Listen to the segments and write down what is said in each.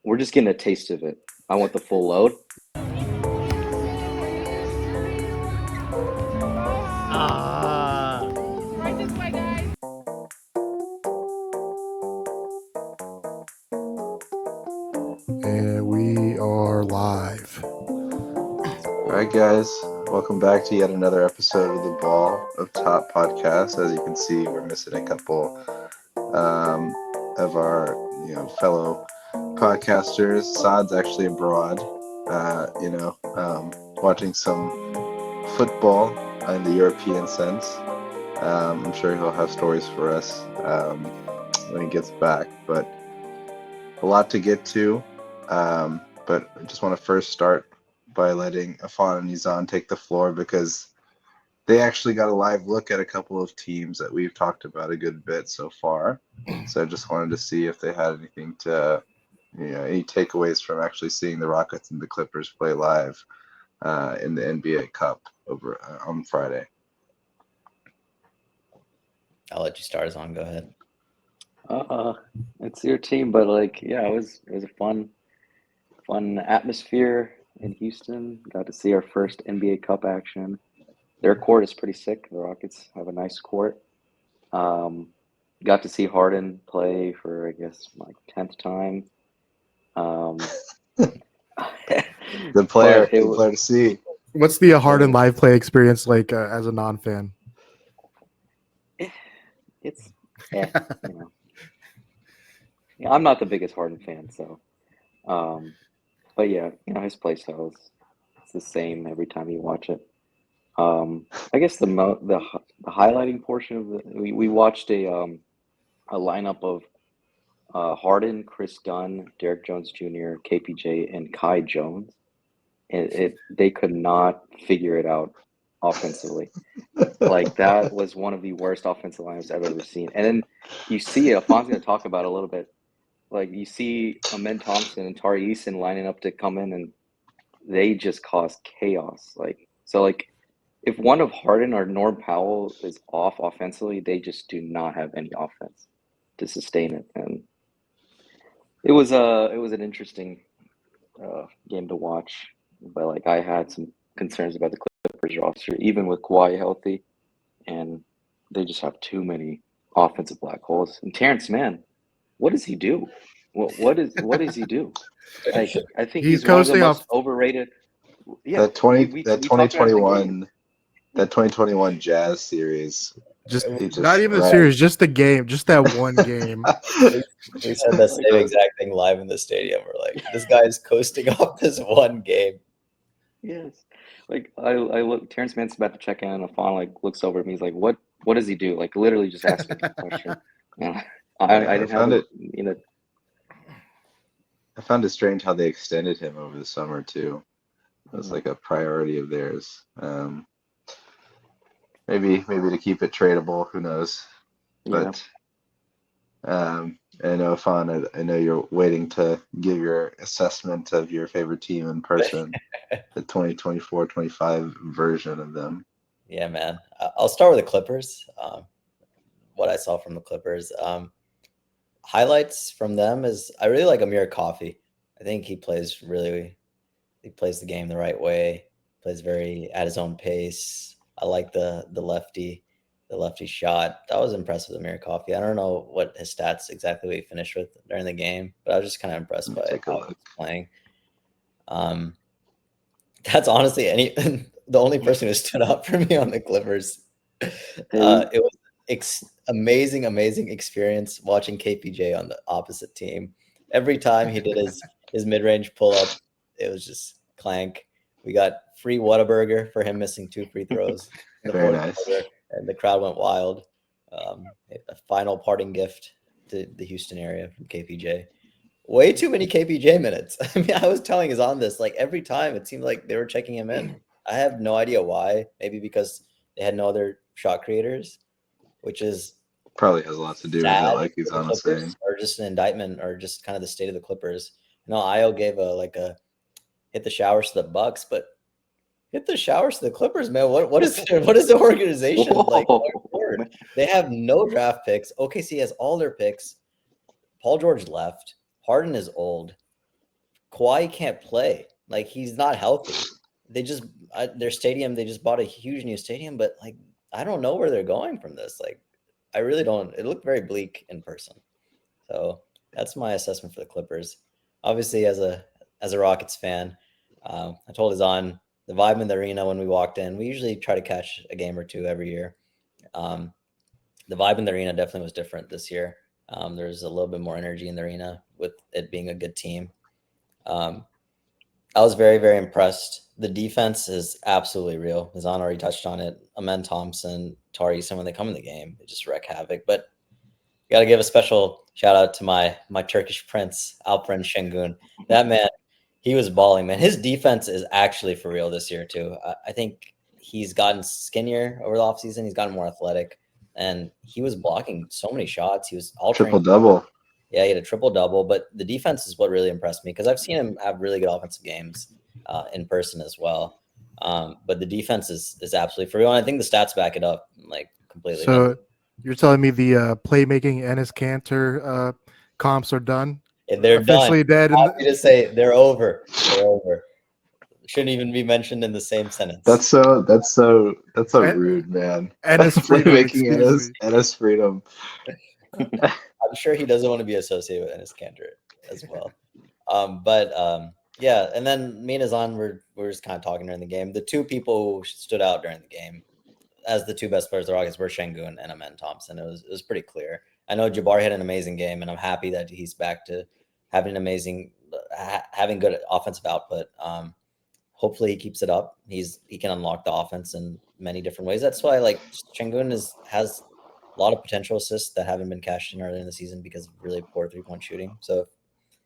We're just getting a taste of it. I want the full load. Ah. Right this way, guys. And we are live. All right, guys, welcome back to yet another episode of the Ball of Top podcast. As you can see, we're missing a couple of our fellow podcasters. Saad's actually abroad, watching some football in the European sense. I'm sure he'll have stories for us when he gets back, but a lot to get to. But I just want to first start by letting Afan and Nizan take the floor because they actually got a live look at a couple of teams that we've talked about a good bit so far. So I just wanted to see if they had anything to, any takeaways from actually seeing the Rockets and the Clippers play live in the NBA Cup over on Friday. I'll let you start us on. Go ahead. It's your team, but it was a fun atmosphere in Houston. Got to see our first NBA Cup action. Their court is pretty sick. The Rockets have a nice court. Got to see Harden play for, I guess, my 10th time. Good player to see. What's the Harden live play experience like as a non-fan? It's I'm not the biggest Harden fan, so but his play style it's the same every time you watch it. I guess the highlighting portion of we watched a lineup of Harden, Chris Dunn, Derek Jones Jr., KPJ, and Kai Jones, and they could not figure it out offensively. Like, that was one of the worst offensive lineups I've ever seen. And then you see it. Afon's going to talk about it a little bit. Like, you see Amen Thompson and Tari Eason lining up to come in, and they just cause chaos. If one of Harden or Norm Powell is off offensively, they just do not have any offense to sustain it. And it was an interesting game to watch. But I had some concerns about the Clippers roster, even with Kawhi healthy, and they just have too many offensive black holes. And Terrence Mann, what does he do? What does he do? I think he's one of the most overrated. Yeah, that 2021 Jazz series. Not even the series, just the game, just that one game. We said the same exact thing live in the stadium. We're like, this guy is coasting off this one game. Yes, I look. Terrence Mann's about to check in, and Afan looks over at me. He's like, "What does he do?" Literally just asked me that question. I didn't have it. I found it strange how they extended him over the summer too. It was like a priority of theirs. Maybe to keep it tradable. Who knows? But I know, Afan, I know you're waiting to give your assessment of your favorite team in person, the 2024-25 version of them. Yeah, man. I'll start with the Clippers. What I saw from the Clippers. Highlights from them is I really like Amir Coffey. I think he plays the game the right way, plays very at his own pace. I like the lefty shot. I was impressed with Amir Coffey. I don't know what his stats exactly he finished with during the game, but I was just kind of impressed by how he was playing. That's honestly the only person who stood out for me on the Clippers. It was amazing experience watching KPJ on the opposite team. Every time he did his mid-range pull-up, it was just clank. We got free Whataburger for him missing 2 free throws. Very nice. And the crowd went wild. A final parting gift to the Houston area from KPJ. Way too many KPJ minutes. I mean, I was telling on this, every time it seemed like they were checking him in. I have no idea why. Maybe because they had no other shot creators, which is probably has a lot to do with it, like he's on saying. Or just an indictment, or just kind of the state of the Clippers. Io gave a hit the showers to the Bucks, but hit the showers to the Clippers, man. What is the organization like? They have no draft picks. OKC has all their picks. Paul George left. Harden is old. Kawhi can't play. Like, he's not healthy. They just their stadium. They just bought a huge new stadium, but like, I don't know where they're going from this. Like, I really don't. It looked very bleak in person. So that's my assessment for the Clippers. Obviously, as a Rockets fan, I told Azan the vibe in the arena when we walked in. We usually try to catch a game or two every year. Um, the vibe in the arena definitely was different this year. There's a little bit more energy in the arena with it being a good team. Um, I was very, very impressed. The defense is absolutely real. Azan already touched on it. Amen Thompson, Tari Eason, when they come in the game, they just wreak havoc. But got to give a special shout out to my Turkish prince, Alperen Şengün. That man, he was balling, man. His defense is actually for real this year too. I think he's gotten skinnier over the offseason. He's gotten more athletic, and he was blocking so many shots. He was altering. Triple-double. Yeah, he had a triple-double, but the defense is what really impressed me because I've seen him have really good offensive games in person as well. But the defense is absolutely for real, and I think the stats back it up like completely. So you're telling me the playmaking Enes Kanter comps are done? They're officially done. dead. Happy to say they're over. They're over. Shouldn't even be mentioned in the same sentence. That's so rude, man. Enes Freedom, excuse me. Enes Freedom. I'm sure he doesn't want to be associated with Enes Kanter as well. Yeah, and then me and Azan were just kind of talking during the game. The two people who stood out during the game as the two best players of the Rockets were Şengün and Amen Thompson. It was pretty clear. I know Jabari had an amazing game, and I'm happy that he's back to having having good offensive output. Hopefully he keeps it up. He can unlock the offense in many different ways. That's why like Şengün has a lot of potential assists that haven't been cashed in early in the season because of really poor 3-point shooting. So,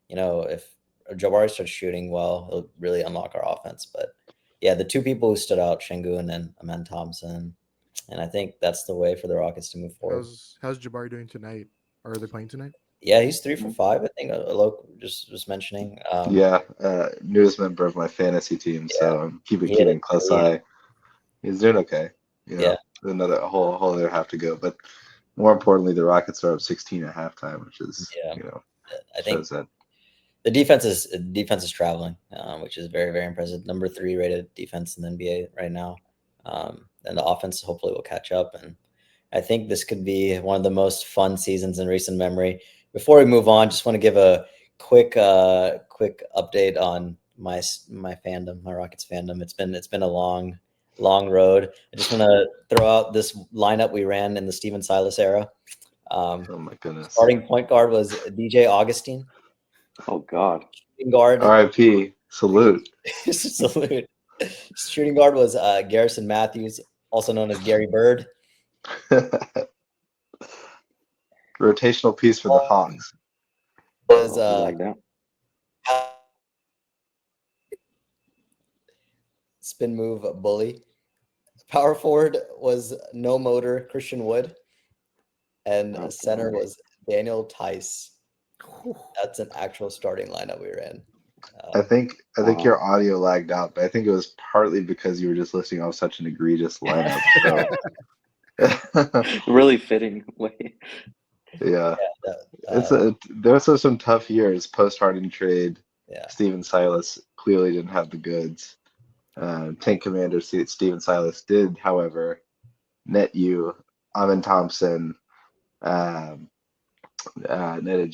if Jabari starts shooting well, it'll really unlock our offense. But yeah, the two people who stood out, Şengün and Amen Thompson. And I think that's the way for the Rockets to move forward. How's Jabari doing tonight? Are they playing tonight? Yeah, he's 3 for 5. I think Alok just mentioning. Newest member of my fantasy team, so I'm keeping close eye. He's doing okay. Another whole other half to go, but more importantly, the Rockets are up 16 at halftime, which is I think that the defense is traveling, which is very, very impressive. Number 3 rated defense in the NBA right now, and the offense hopefully will catch up. And I think this could be one of the most fun seasons in recent memory. Before we move on, just want to give a quick update on my fandom, my Rockets fandom. It's been a long road. I just want to throw out this lineup we ran in the Steven Silas era. Oh my goodness! Starting point guard was DJ Augustine. Oh God! Shooting guard. R.I.P. Salute. Salute. Shooting guard was Garrison Matthews, also known as Gary Bird. Rotational piece for the Hawks. Was like that. Spin move bully. Power forward was no motor Christian Wood, and center was Daniel Tice. That's an actual starting lineup we ran. I think your audio lagged out, but I think it was partly because you were just listing off such an egregious lineup. So. Really fitting way. Yeah. There were some tough years post Harden trade. Yeah. Steven Silas clearly didn't have the goods. Tank Commander Steven Silas did, however, net you Amen Thompson, netted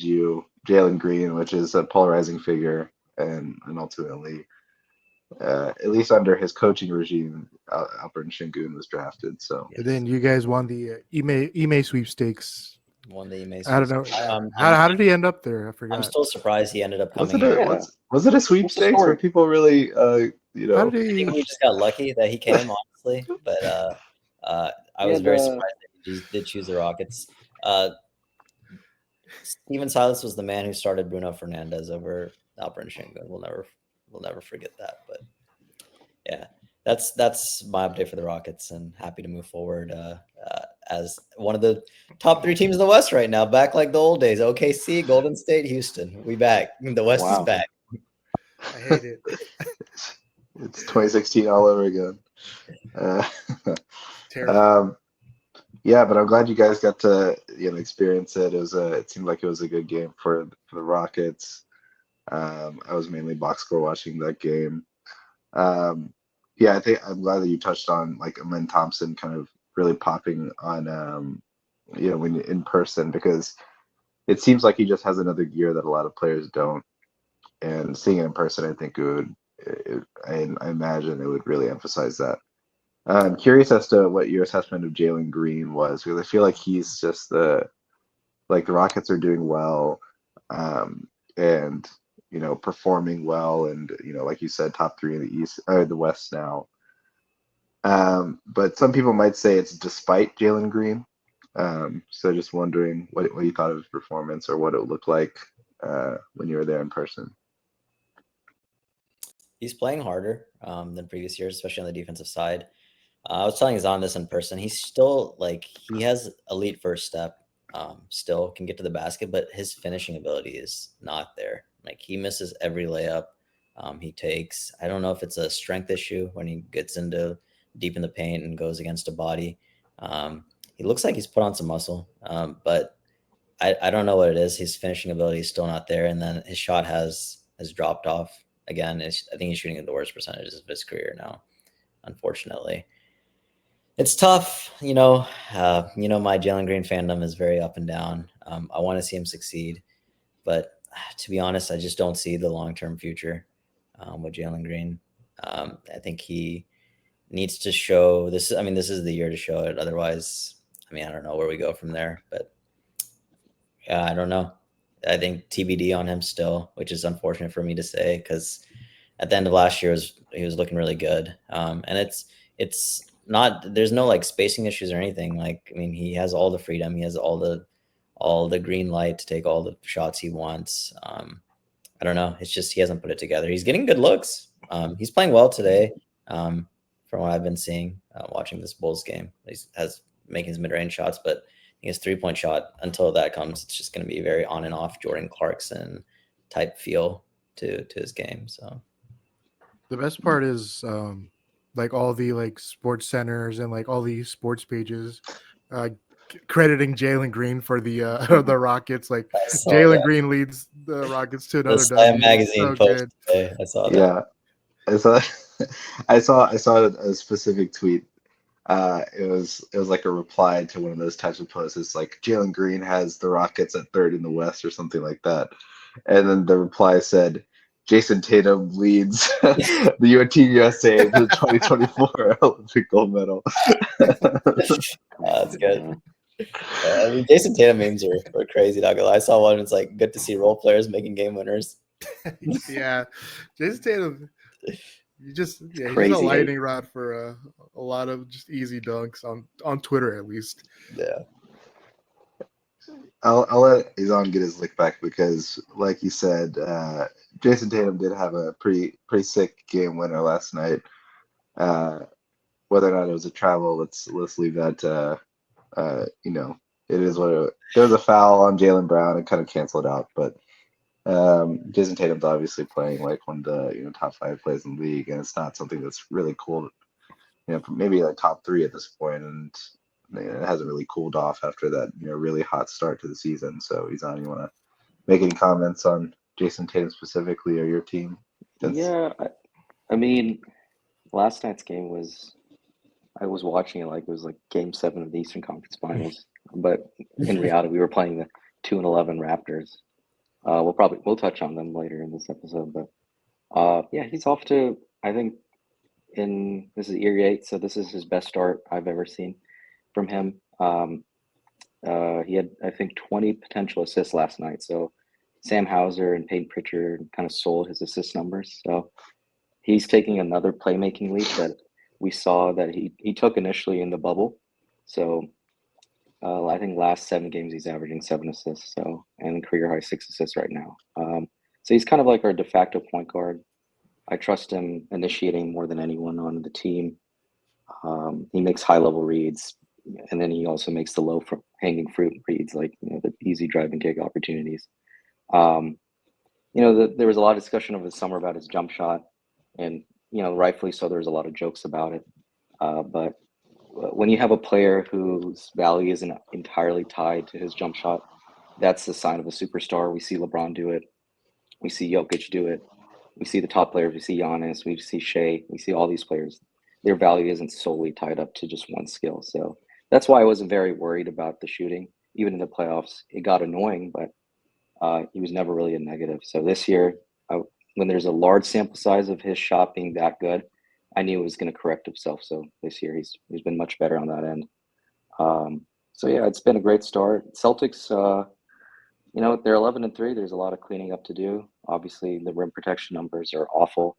you Jalen Green, which is a polarizing figure, and ultimately, at least under his coaching regime, Alperen Şengün was drafted. So and then you guys won the Ime sweepstakes. Won the Ime. I don't know. How did he end up there? I forgot. I'm still surprised he ended up coming. Was it a sweepstakes where people really, I think we just got lucky that he came, honestly. But I was very surprised that he did choose the Rockets. Steven Silas was the man who started Bruno Fernandez over Alperen Şengün. We'll never forget that. But yeah, that's my update for the Rockets, and happy to move forward as one of the top 3 teams in the West right now, back like the old days. OKC, Golden State, Houston. We back. The West is back. I hate it. It's 2016 all over again. Terrible. Yeah, but I'm glad you guys got to experience it. It seemed like it was a good game for the Rockets. I was mainly box score watching that game. Yeah, I think I'm glad that you touched on like Amen Thompson kind of really popping on when in person, because it seems like he just has another gear that a lot of players don't. And seeing it in person, I think I imagine it would really emphasize that. I'm curious as to what your assessment of Jalen Green was, because I feel like he's just the Rockets are doing well, and performing well, and like you said, top three in the East or the West now. But some people might say it's despite Jalen Green. So just wondering what you thought of his performance, or what it looked like when you were there in person. He's playing harder than previous years, especially on the defensive side. I was telling Zon this in person. He's still he has elite first step. Still can get to the basket, but his finishing ability is not there. Like, he misses every layup he takes. I don't know if it's a strength issue when he gets into deep in the paint and goes against a body. He looks like he's put on some muscle, but I don't know what it is. His finishing ability is still not there, and then his shot has dropped off again. I think he's shooting at the worst percentages of his career now, unfortunately. It's tough, my Jalen Green fandom is very up and down. I want to see him succeed, but to be honest, I just don't see the long-term future with Jalen Green. I think he needs to show this. I mean, this is the year to show it. Otherwise, I don't know where we go from there, but yeah, I don't know. I think TBD on him still, which is unfortunate for me to say, because at the end of last year he was looking really good. And it's not, there's no spacing issues or anything. He has all the freedom. He has all the green light to take all the shots he wants. I don't know. It's just he hasn't put it together. He's getting good looks. He's playing well today. From what I've been seeing, watching this Bulls game, he's making his mid-range shots, but his 3-point shot, until that comes, it's just going to be very on and off Jordan Clarkson type feel to his game. So the best part is all the sports centers and all the sports pages crediting Jalen Green for the the Rockets. Jalen Green leads the Rockets to another Slam W. magazine So post good. today. I saw that. Yeah, I saw a specific tweet. It was like a reply to one of those types of posts. It's like Jalen Green has the Rockets at third in the West or something like that, and then the reply said, Jason Tatum leads the Team USA to the 2024 Olympic gold medal. That's good. Jason Tatum memes are crazy. Not gonna lie. I saw one. It's good to see role players making game winners. Yeah, Jason Tatum. He's a Crazy. lightning rod for a lot of just easy dunks on Twitter, at least. Yeah. I'll let Izan get his lick back, because, like you said, Jason Tatum did have a pretty sick game winner last night. Whether or not it was a travel, let's leave that. It is there was a foul on Jaylen Brown and kind of canceled out, but Jason Tatum's obviously playing like one of the top 5 players in the league, and it's not something that's really cool. Maybe top 3 at this point, and it hasn't really cooled off after that really hot start to the season. So, Izan, you want to make any comments on Jason Tatum specifically, or your team? Yeah, last night's game I was watching it like it was Game 7 of the Eastern Conference Finals, but in reality, we were playing the 2-11 Raptors. We'll touch on them later in this episode, but yeah, he's off to, I think, this is year 8, so this is his best start I've ever seen from him. He had, I think, 20 potential assists last night. So Sam Hauser and Peyton Pritchard kind of sold his assist numbers. So he's taking another playmaking leap that we saw that he took initially in the bubble. So I think last 7 games he's averaging 7 assists. So, and career high 6 assists right now. So he's kind of like our de facto point guard. I trust him initiating more than anyone on the team. He makes high level reads, and then he also makes the low hanging fruit reads, the easy drive and kick opportunities. There was a lot of discussion over the summer about his jump shot, and rightfully so. There was a lot of jokes about it, but when you have a player whose value isn't entirely tied to his jump shot, that's the sign of a superstar. We see LeBron do it. We see Jokic do it. We see the top players. We see Giannis. We see Shea. We see all these players. Their value isn't solely tied up to just one skill. So that's why I wasn't very worried about the shooting. Even in the playoffs, it got annoying, but he was never really a negative. So this year, when there's a large sample size of his shot being that good, I knew it was going to correct himself. So this year, he's been much better on that end. So yeah, it's been a great start. Celtics, they're 11-3. There's a lot of cleaning up to do. Obviously, the rim protection numbers are awful.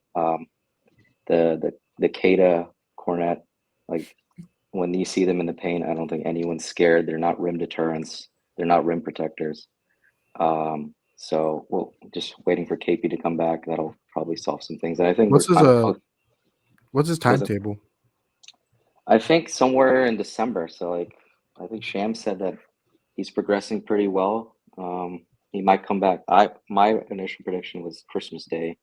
The Cada Cornet, like when you see them in the paint, I don't think anyone's scared. They're not rim deterrents. They're not rim protectors. So we'll just waiting for KP to come back. That'll probably solve some things. And I think What's we're his kind of what's his timetable? I think somewhere in December. So like I think Sham said that he's progressing pretty well. He might come back. My initial prediction was Christmas Day.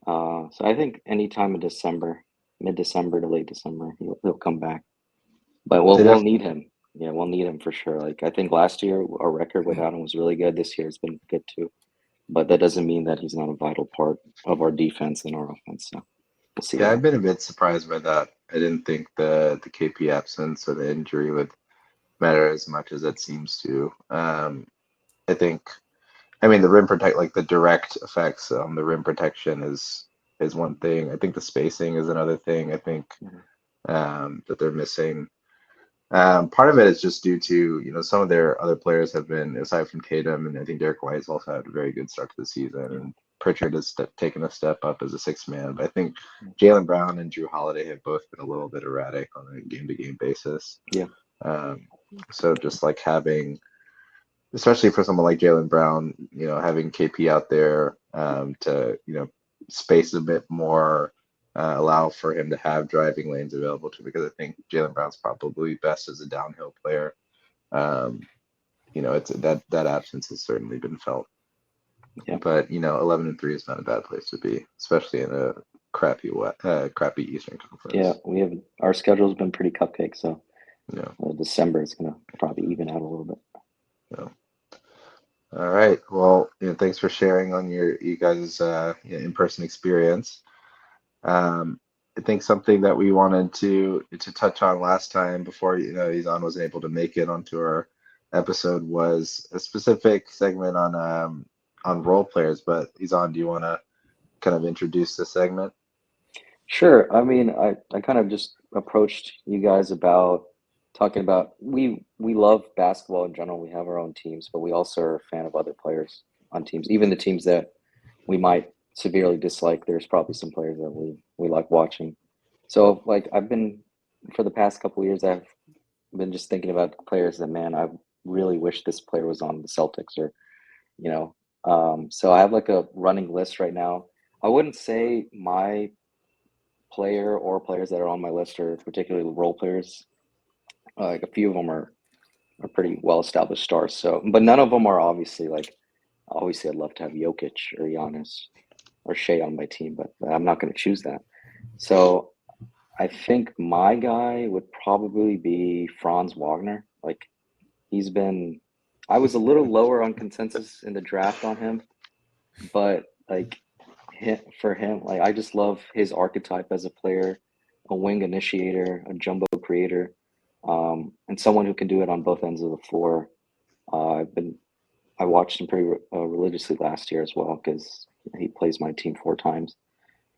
So I think anytime in December, mid-December to late December, he'll come back. But we'll need him. Yeah, we'll need him for sure. Like I think last year our record without him was really good. This year has been good too. But that doesn't mean that he's not a vital part of our defense and our offense. So we'll see. Yeah, I've been a bit surprised by that. I didn't think the KP absence or the injury would matter as much as it seems to. I think, I mean, the rim protect, like the direct effects on the rim protection is one thing. I think the spacing is another thing. I think that they're missing. Part of it is just due to, some of their other players have been, aside from Tatum, and I think Derek White has also had a very good start to the season, and Pritchard has taken a step up as a sixth man. But I think Jaylen Brown and Drew Holiday have both been a little bit erratic on a game-to-game basis. Yeah. So just like having, especially for someone like Jaylen Brown, having KP out there to, space a bit more, allow for him to have driving lanes available to, because I think Jaylen Brown's probably best as a downhill player. It's that absence has certainly been felt. Yeah. But 11-3 is not a bad place to be, especially in a crappy Eastern Conference. Yeah, our schedule's been pretty cupcake, so December is gonna probably even out a little bit. Yeah. All right. Well, thanks for sharing on you guys' in-person experience. I think something that we wanted to touch on last time before Izan wasn't able to make it onto our episode was a specific segment on role players. But Izan, do you want to kind of introduce the segment? Sure. I mean, I kind of just approached you guys about talking about we love basketball in general. We have our own teams, but we also are a fan of other players on teams, even the teams that we might severely dislike. There's probably some players that we like watching. So like I've been for the past couple of years, I've been just thinking about players that, man, I really wish this player was on the Celtics or so I have like a running list right now. I wouldn't say my player or players that are on my list are particularly role players. Like a few of them are pretty well established stars. So, but none of them are obviously like. Obviously, I'd love to have Jokic or Giannis or Shea on my team, but I'm not going to choose that. So, I think my guy would probably be Franz Wagner. Like I was a little lower on consensus in the draft on him, but like for him, like I just love his archetype as a player, a wing initiator, a jumbo creator, and someone who can do it on both ends of the floor. I watched him pretty religiously last year as well because he plays my team 4 times.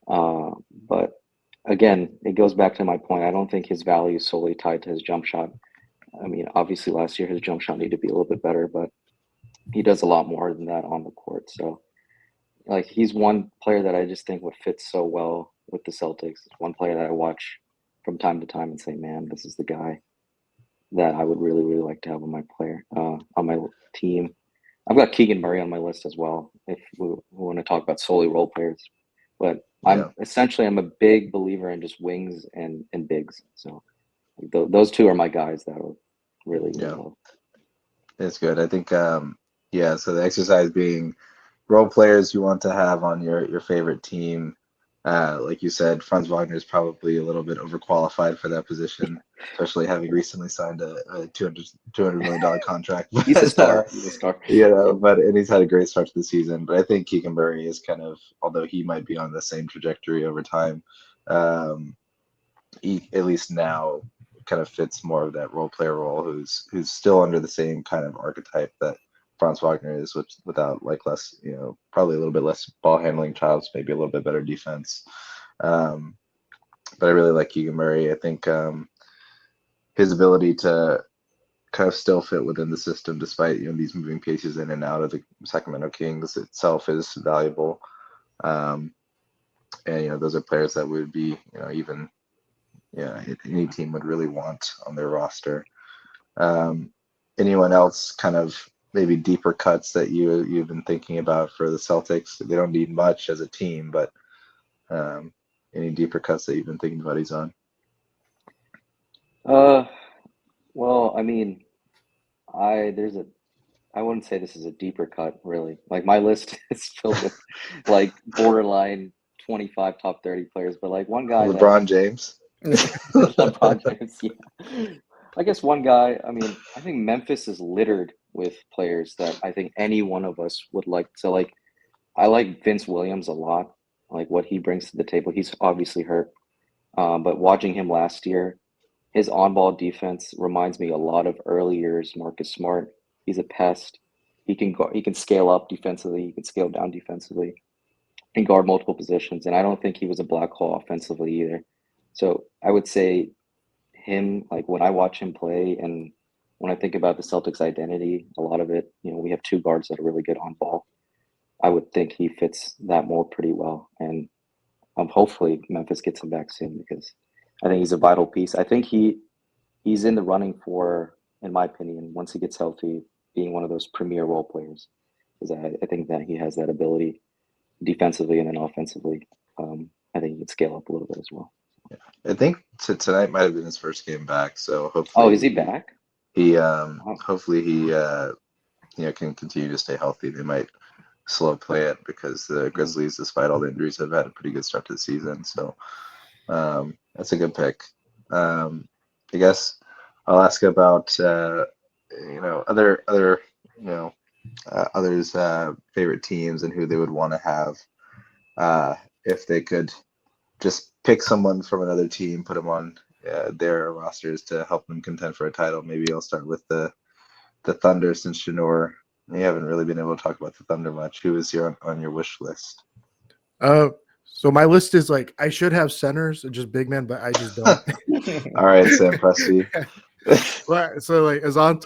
But again, it goes back to my point. I don't think his value is solely tied to his jump shot. I mean, obviously last year his jump shot needed to be a little bit better, but he does a lot more than that on the court. So like he's one player that I just think would fit so well with the Celtics. One player that I watch from time to time and say, man, this is the guy that I would really, really like to have on my team. I've got Keegan Murray on my list as well, if we want to talk about solely role players. But I'm a big believer in just wings and bigs. So those two are my guys that are really love. It's good. I think, so the exercise being role players you want to have on your favorite team. Like you said, Franz Wagner is probably a little bit overqualified for that position, especially having recently signed a $200 million contract. He's a But, star. He's a star. and he's had a great start to the season. But I think Keegan Murray is kind of, although he might be on the same trajectory over time, um, he at least now kind of fits more of that role player role, who's still under the same kind of archetype that Franz Wagner is, which without like less, probably a little bit less ball handling chops, maybe a little bit better defense. Um, but I really like Keegan Murray. I think his ability to kind of still fit within the system despite these moving pieces in and out of the Sacramento Kings itself is valuable. And those are players that would be even any team would really want on their roster. Anyone else kind of maybe deeper cuts that you've been thinking about for the Celtics? They don't need much as a team, but any deeper cuts that you've been thinking about he's on? Well, I mean, I wouldn't say this is a deeper cut, really. Like my list is filled with like borderline 25 top 30 players, but like one guy LeBron James. LeBron James, yeah. I guess one guy, I mean, I think Memphis is littered with players that I think any one of us would like. So like I like Vince Williams a lot, like what he brings to the table. He's obviously hurt. But watching him last year, his on-ball defense reminds me a lot of early years Marcus Smart. He's a pest. He can scale up defensively, he can scale down defensively, and guard multiple positions. And I don't think he was a black hole offensively either. So I would say him, like when I watch him play and when I think about the Celtics identity, a lot of it, we have two guards that are really good on ball. I would think he fits that mold pretty well. And hopefully Memphis gets him back soon because I think he's a vital piece. I think he's in the running for, in my opinion, once he gets healthy, being one of those premier role players. Because I think that he has that ability defensively and then offensively. I think he can scale up a little bit as well. I think tonight might have been his first game back, so hopefully. Oh, is he back? Hopefully he can continue to stay healthy. They might slow play it because the Grizzlies, despite all the injuries, have had a pretty good start to the season. So that's a good pick. I guess I'll ask about others' favorite teams and who they would want to have if they could just pick someone from another team, put them on their rosters to help them contend for a title. Maybe I'll start with the Thunder, since Shanor, you haven't really been able to talk about the Thunder much. Who is on your wish list? So my list is like I should have centers, just big men, but I just don't. All right, Sam Presti. Well, so like as on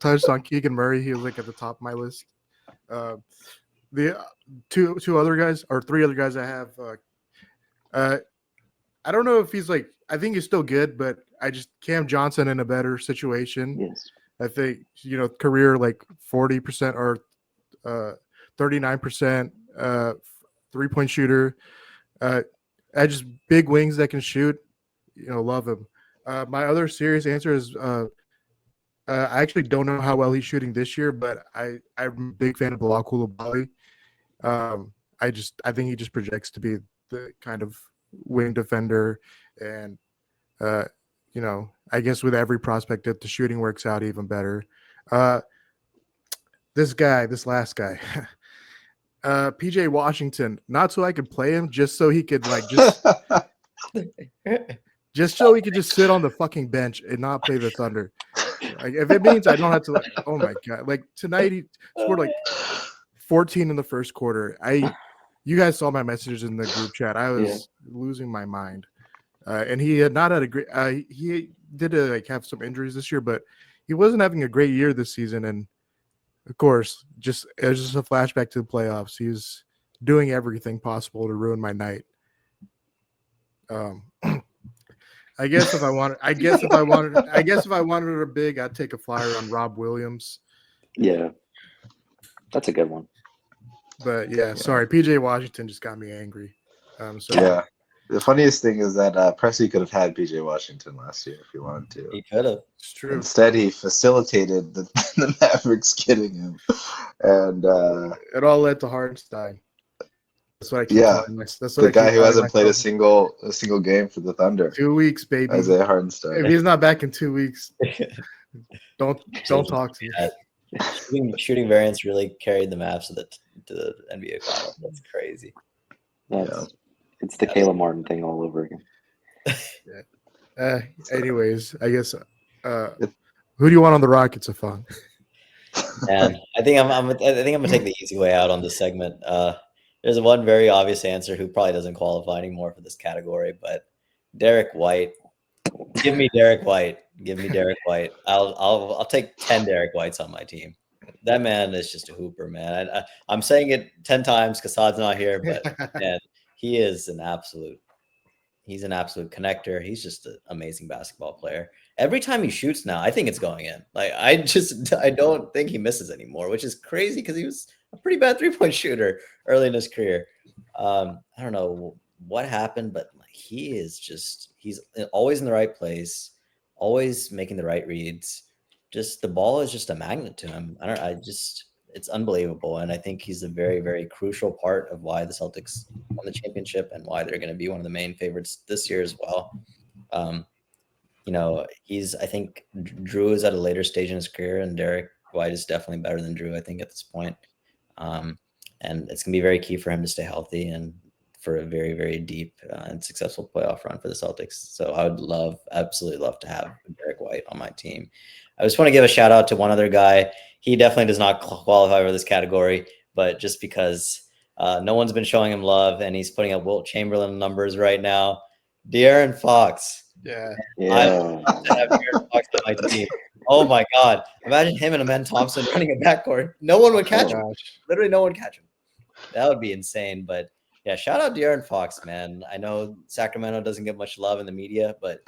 touched on Keegan Murray, he was like at the top of my list. The two other guys or three other guys I have. I don't know if he's like. I think he's still good, but I just Cam Johnson in a better situation. Yes. I think career like 40% or 39% 3-point shooter. I just big wings that can shoot. Love him. My other serious answer is I actually don't know how well he's shooting this year, but I'm a big fan of Bilal Coulibaly. I think he just projects to be the kind of wing defender, and I guess with every prospect, if the shooting works out, even better. This last guy, PJ Washington, not so I could play him, just so he could just so he could just sit on the fucking bench and not play the Thunder. Like if it means I don't have to, oh my god! Like tonight he scored like 14 in the first quarter. You guys saw my messages in the group chat. I was losing my mind. And he had not had a great. He did have some injuries this year, but he wasn't having a great year this season. And of course, it was just a flashback to the playoffs. He's doing everything possible to ruin my night. I guess if I wanted a big, I'd take a flyer on Rob Williams. Yeah, that's a good one. But sorry, PJ Washington just got me angry. Yeah. The funniest thing is that Presti could have had PJ Washington last year if he wanted to. He could have. It's true. Instead, he facilitated the Mavericks getting him, and it all led to Hartenstein. That's what I keep Yeah, telling myself. That's what the I keep guy who telling hasn't played a myself. single game for the Thunder, 2 weeks, baby. Isaiah Hardenstein. If he's not back in 2 weeks, don't Change talk to me. Shooting variants really carried the Mavs to the NBA Finals. That's crazy. It's the Caleb Martin thing all over again. Anyways, I guess who do you want on the Rockets, Afan? And I think I'm gonna take the easy way out on this segment. There's one very obvious answer who probably doesn't qualify anymore for this category, but Derek White. Give me Derek White. Give me Derek White. I'll take 10 Derek Whites on my team. That man is just a hooper, man. I'm saying it 10 times because Todd's not here, but man, he's an absolute connector. He's just an amazing basketball player. Every time he shoots now, I think it's going in. Like I don't think he misses anymore, which is crazy because he was a pretty bad 3-point shooter early in his career. I don't know what happened, but he's always in the right place, always making the right reads. Just the ball is just a magnet to him. It's unbelievable. And I think he's a very, very crucial part of why the Celtics won the championship and why they're going to be one of the main favorites this year as well. I think Drew is at a later stage in his career, and Derek White is definitely better than Drew, I think, at this point. And it's going to be very key for him to stay healthy and for a very, very deep and successful playoff run for the Celtics. So I would absolutely love to have Derek White on my team. I just want to give a shout out to one other guy. He definitely does not qualify for this category, but just because no one's been showing him love and he's putting up Wilt Chamberlain numbers right now, De'Aaron Fox. Yeah. I love to have De'Aaron Fox on my team. Oh my God. Imagine him and Amen Thompson running a backcourt. No one would catch him. Literally no one would catch him. That would be insane. But yeah, shout out De'Aaron Fox, man. I know Sacramento doesn't get much love in the media, but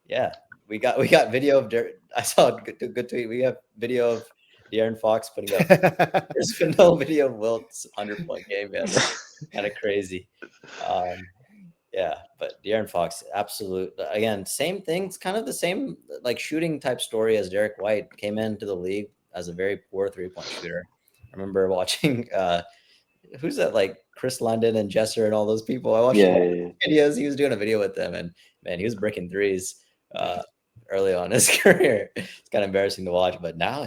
yeah, we got video of I saw a good tweet. We have video of De'Aaron Fox putting up. There's been no video of Wilt's 100-point game yet. Kind of crazy. Yeah, but De'Aaron Fox, absolute. Again, same thing. It's kind of the same like shooting type story as Derek White. Came into the league as a very poor 3-point shooter. I remember watching who's that, like Chris London and Jesser and all those people. I watched videos. He was doing a video with them, and man, he was breaking threes early on in his career. It's kind of embarrassing to watch, but now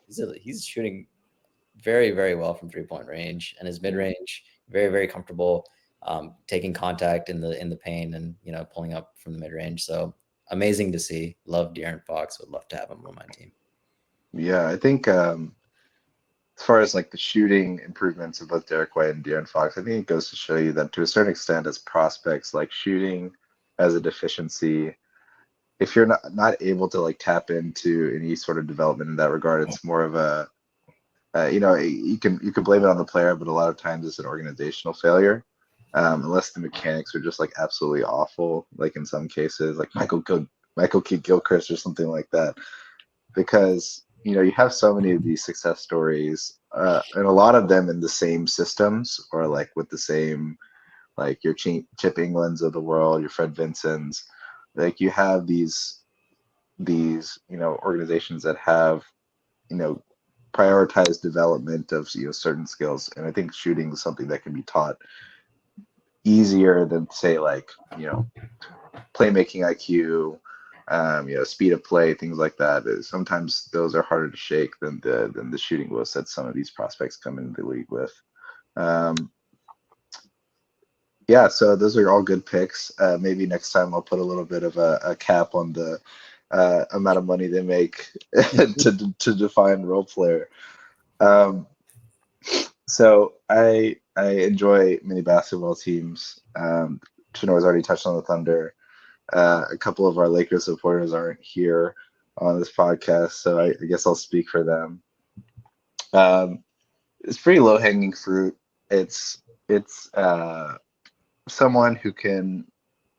he's shooting very, very well from 3-point range, and his mid range very, very comfortable. Taking contact in the paint and pulling up from the mid range. So amazing to see. Love De'Aaron Fox. Would love to have him on my team. Yeah, I think as far as like the shooting improvements of both Derek White and De'Aaron Fox, I think it goes to show you that to a certain extent, as prospects, like shooting as a deficiency, if you're not able to like tap into any sort of development in that regard, it's more of a you can blame it on the player, but a lot of times it's an organizational failure. Unless the mechanics are just like absolutely awful, like in some cases, like Michael Kidd-Gilchrist or something like that, because you have so many of these success stories, and a lot of them in the same systems or like with the same, like your Chip Englands of the world, your Fred Vincents, like you have these organizations that have prioritized development of certain skills, and I think shooting is something that can be taught easier than say like playmaking IQ, speed of play, things like that. Sometimes those are harder to shake than the shooting was that some of these prospects come into the league with. Yeah, so those are all good picks. Maybe next time I'll put a little bit of a cap on the amount of money they make to define role player. So I enjoy many basketball teams. Chino's already touched on the Thunder. A couple of our Lakers supporters aren't here on this podcast, so I guess I'll speak for them. It's pretty low hanging fruit. It's someone who can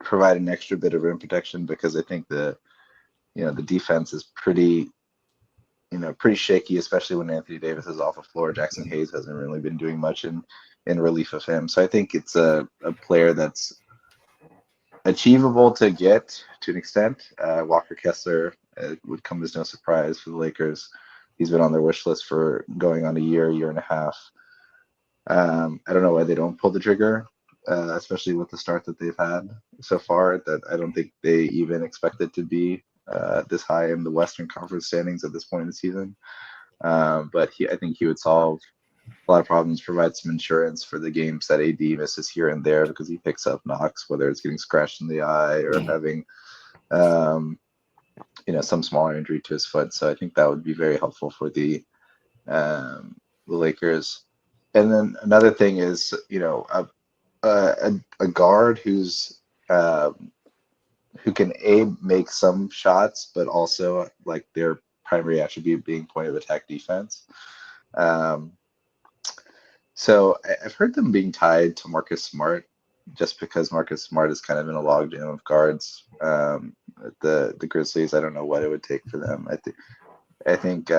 provide an extra bit of rim protection, because I think the defense is pretty shaky, especially when Anthony Davis is off the floor. Jackson Hayes hasn't really been doing much in relief of him. So I think it's a player that's achievable to get to an extent. Walker Kessler would come as no surprise for the Lakers. He's been on their wish list for going on a year and a half. I don't know why they don't pull the trigger, especially with the start that they've had so far. That I don't think they even expected to be this high in the Western Conference standings at this point in the season. But I think he would solve a lot of problems, provide some insurance for the games that AD misses here and there because he picks up knocks, whether it's getting scratched in the eye or having um, some smaller injury to his foot. So I think that would be very helpful for the Lakers. And then another thing is, a guard who can make some shots, but also like their primary attribute being point of attack defense. Um, so I've heard them being tied to Marcus Smart, just because Marcus Smart is kind of in a logjam of guards. The Grizzlies, I don't know what it would take for them. I think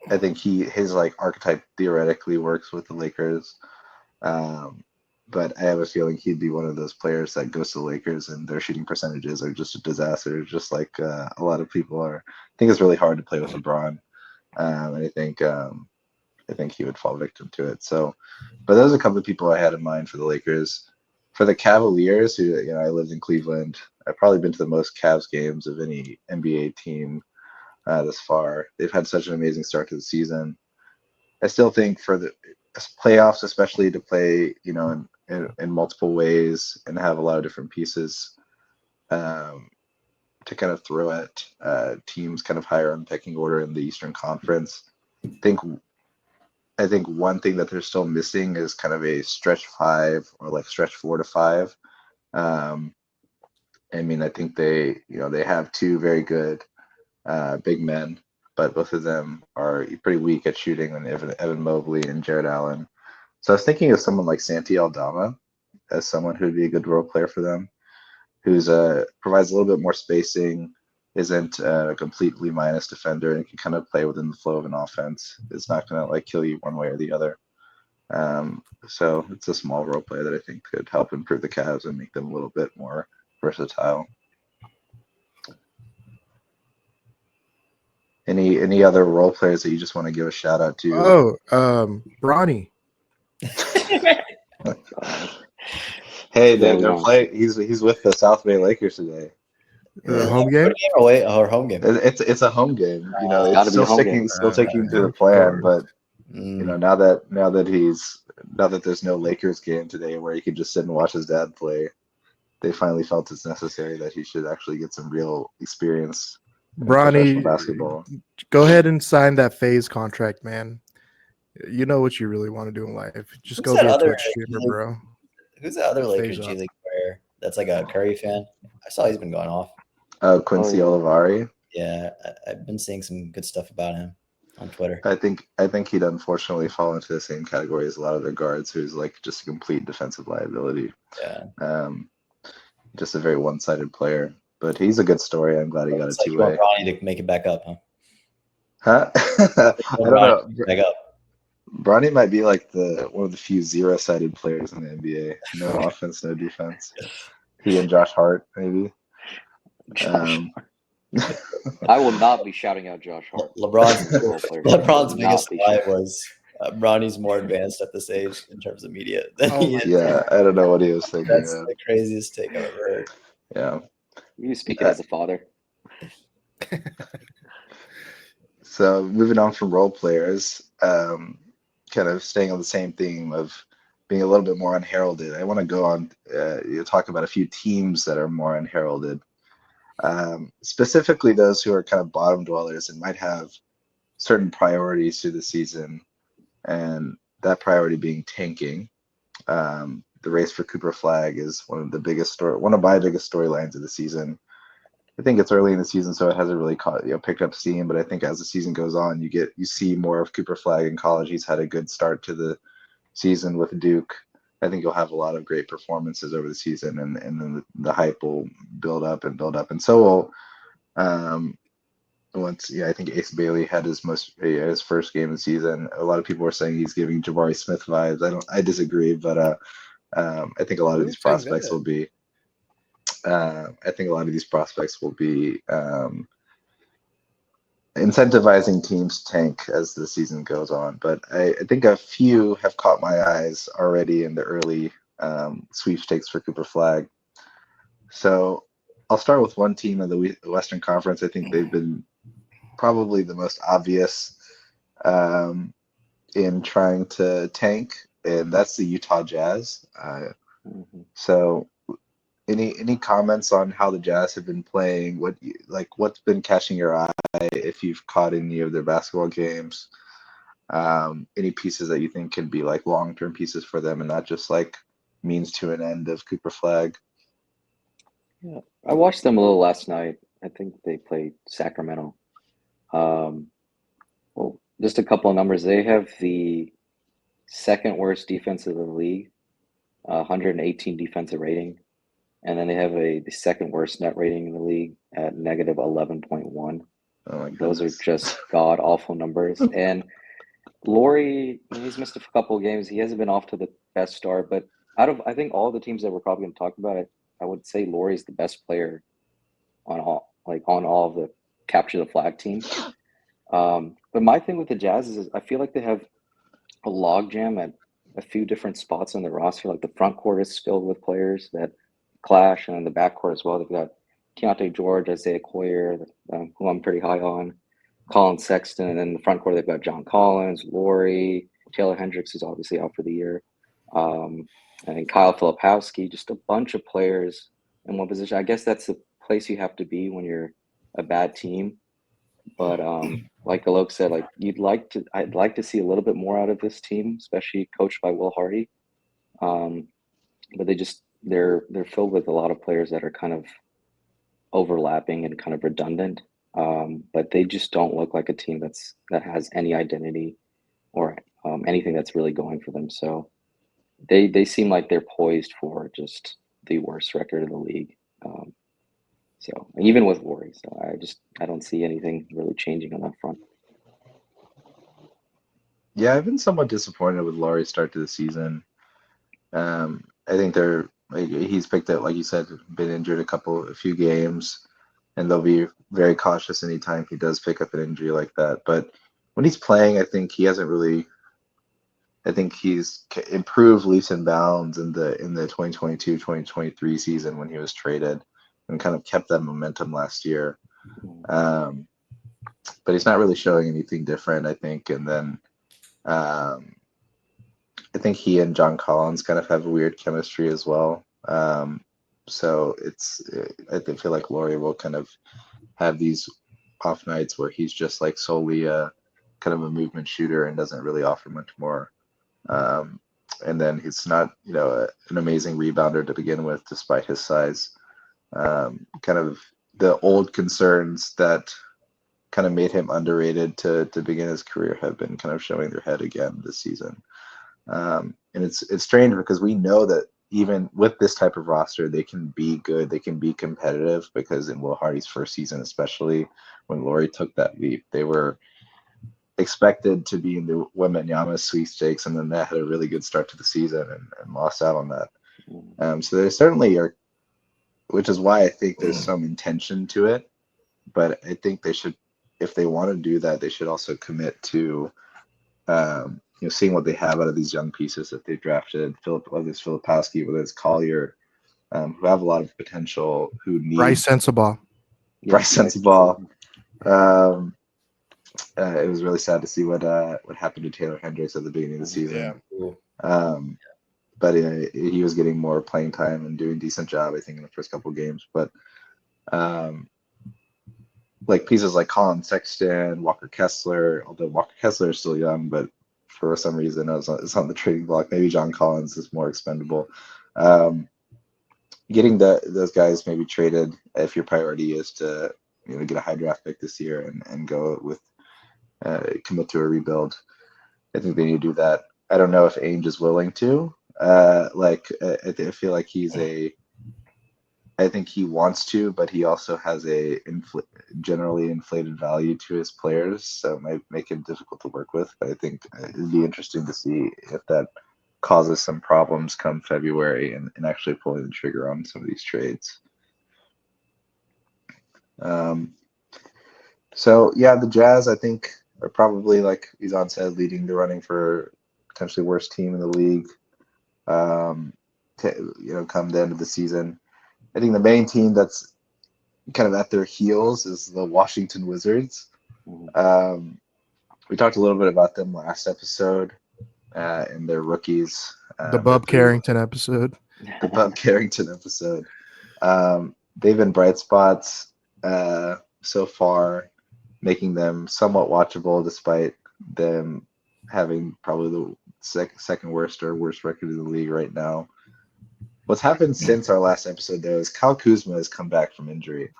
I think his like archetype theoretically works with the Lakers. Um, but I have a feeling he'd be one of those players that goes to the Lakers and their shooting percentages are just a disaster, just like a lot of people are. I think it's really hard to play with LeBron, and I think he would fall victim to it. So, but those are a couple of people I had in mind for the Lakers. For the Cavaliers, who I lived in Cleveland, I've probably been to the most Cavs games of any NBA team this far. They've had such an amazing start to the season. I still think for the playoffs, especially to play, in multiple ways and have a lot of different pieces um, to kind of throw at teams kind of higher on the pecking order in the Eastern Conference. Think I think one thing that they're still missing is kind of a stretch five or like stretch 4 to 5. Um, I mean, I think they have two very good big men, but both of them are pretty weak at shooting, and Evan Mobley and Jared Allen. So I was thinking of someone like Santi Aldama as someone who'd be a good role player for them, who's provides a little bit more spacing, isn't a completely minus defender, and can kind of play within the flow of an offense. It's not going to like kill you one way or the other. So it's a small role player that I think could help improve the Cavs and make them a little bit more versatile. Any other role players that you just want to give a shout out to? Bronny. Hey, Yeah, they're playing. He's with the South Bay Lakers today. The home game? Away or home game? It's a home game. It's gotta be a still home game. sticking to the Of plan, course. but now that there's no Lakers game today where he can just sit and watch his dad play, they finally felt it's necessary that he should actually get some real experience in professional Bronny, basketball. go ahead and sign that phase contract, man. You know what you really want to do in life. Just go be a Twitch streamer, bro. Who's the other Lakers Phase G up. League player that's like a Curry fan? I saw he's been going off. Quincy yeah. Olivari. Yeah, I've been seeing some good stuff about him on Twitter. I think he'd unfortunately fall into the same category as a lot of their guards, who's like just a complete defensive liability. Yeah. Just a very one-sided player. But he's a good story. I'm glad he got a It's like you want two-way. Bronny to make it back up, huh? Huh? I don't know. Back up. Bronny might be like one of the few zero-sided players in the NBA. No offense, no defense. He and Josh Hart, maybe. I will not be shouting out Josh Hart. LeBron's biggest lie was Bronny's more advanced at this age in terms of media than he is. Yeah, I don't know what he was thinking. That's the craziest take I've ever heard. Yeah. You speaking as a father. So moving on from role players, kind of staying on the same theme of being a little bit more unheralded. I want to go on talk about a few teams that are more unheralded. Specifically those who are kind of bottom dwellers and might have certain priorities through the season, and that priority being tanking. The race for Cooper Flagg is one of my biggest storylines of the season. I think it's early in the season, so it hasn't really picked up steam. But I think as the season goes on, you see more of Cooper Flagg in college. He's had a good start to the season with Duke. I think he'll have a lot of great performances over the season, and then the hype will build up, and so will I think Ace Bailey had his first game of the season. A lot of people were saying he's giving Jabari Smith vibes. I disagree, but I think a lot of these prospects will be. I think a lot of these prospects will be incentivizing teams tank as the season goes on. But I think a few have caught my eyes already in the early sweepstakes for Cooper Flagg. So I'll start with one team in the Western Conference. I think they've been probably the most obvious in trying to tank, and that's the Utah Jazz. So any comments on how the Jazz have been playing? What's been catching your eye if you've caught any of their basketball games? Any pieces that you think can be like long-term pieces for them and not just like means to an end of Cooper Flagg? Yeah, I watched them a little last night. I think they played Sacramento. Well, just a couple of numbers. They have the second worst defense of the league, 118 defensive rating, and then they have the second worst net rating in the league at negative 11.1. Oh my Those are goodness. just god awful numbers. And Laurie, he's missed a couple of games. He hasn't been off to the best start, but out of I think all the teams that we're probably going to talk about, I would say Laurie's the best player on all of the capture the flag teams. But my thing with the Jazz is I feel like they have a logjam at a few different spots on the roster. Like the front court is filled with players that clash, and then the back court as well. They've got Keontae George, Isaiah Collier, who I'm pretty high on, Colin Sexton, and then the front court they've got John Collins, Laurie, Taylor Hendricks is obviously out for the year, and Kyle Filipowski. Just a bunch of players in one position. I guess that's the place you have to be when you're a bad team. But like Alok said, I'd like to see a little bit more out of this team, especially coached by Will Hardy. But they're filled with a lot of players that are kind of overlapping and kind of redundant. But they just don't look like a team that has any identity or anything that's really going for them. So they seem like they're poised for just the worst record in the league. So even with Laurie, so I don't see anything really changing on that front. Yeah, I've been somewhat disappointed with Laurie's start to the season. I think he's picked up, like you said, been injured a few games, and they'll be very cautious anytime he does pick up an injury like that. But when he's playing, I think he hasn't really. I think he's improved leaps and bounds in the 2022-2023 season when he was traded, and kind of kept that momentum last year. But he's not really showing anything different, I think. And then I think he and John Collins kind of have a weird chemistry as well. So I feel like Laurie will kind of have these off nights where he's just like solely a kind of a movement shooter and doesn't really offer much more. And then he's not, an amazing rebounder to begin with, despite his size. Kind of the old concerns that kind of made him underrated to begin his career have been kind of showing their head again this season. And it's strange because we know that even with this type of roster, they can be good, they can be competitive, because in Will Hardy's first season, especially when Laurie took that leap, they were expected to be in the Wembanyama sweepstakes, and then that had a really good start to the season and lost out on that. So they certainly are, which is why I think there's some intention to it. But I think they should, if they want to do that, they should also commit to seeing what they have out of these young pieces that they drafted, whether it's Filipowski, whether it's Collier, who have a lot of potential, who need Bryce Sensabaugh. It was really sad to see what happened to Taylor Hendricks at the beginning of the season. Yeah. But he was getting more playing time and doing a decent job, I think, in the first couple of games. But like pieces like Colin Sexton, Walker Kessler, although Walker Kessler is still young, but for some reason it's on the trading block. Maybe John Collins is more expendable. Getting those guys maybe traded if your priority is to get a high draft pick this year and go with commit to a rebuild. I think they need to do that. I don't know if Ainge is willing to. I feel like I think he wants to, but he also has a generally inflated value to his players, so it might make him difficult to work with. But I think it'd be interesting to see if that causes some problems come February and actually pulling the trigger on some of these trades. So yeah, the Jazz I think are probably, like Izan said, leading the running for potentially worst team in the league. Um, come the end of the season. I think the main team that's kind of at their heels is the Washington Wizards. Mhm. We talked a little bit about them last episode and their rookies. The Their Bub three, Carrington episode. the Bub Carrington episode. They've been bright spots so far, making them somewhat watchable despite them having probably the second worst or worst record in the league right now. What's happened since our last episode, though, is Kyle Kuzma has come back from injury,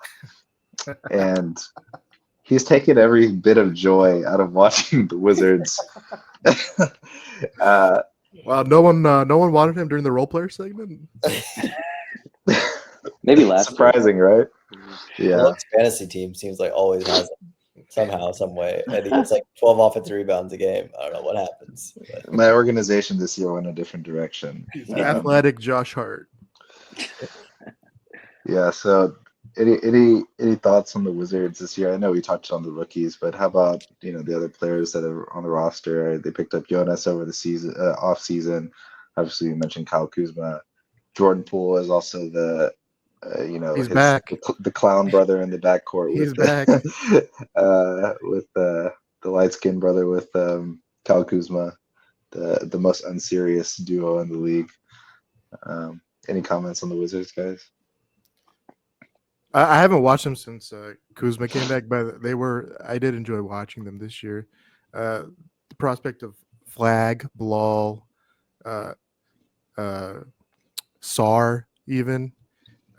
and he's taken every bit of joy out of watching the Wizards. uh, Wow, no one wanted him during the role player segment. Maybe last year. surprising, right? Yeah. Love's fantasy team seems like always has him somehow, some way, and he gets like 12 offensive rebounds a game. I don't know what happens. But My organization this year went a different direction. He's athletic Josh Hart. Yeah, so any thoughts on the Wizards this year? I know we touched on the rookies, but how about the other players that are on the roster? They picked up Jonas over the season, off season. Obviously, you mentioned Kyle Kuzma. Jordan Poole is also the He's back. the clown brother in the backcourt He's with back. with the light skinned brother with Kyle Kuzma, the most unserious duo in the league. Any comments on the Wizards, guys? I haven't watched them since Kuzma came back, but I did enjoy watching them this year. The prospect of Flagg, Blall, uh, Sar, even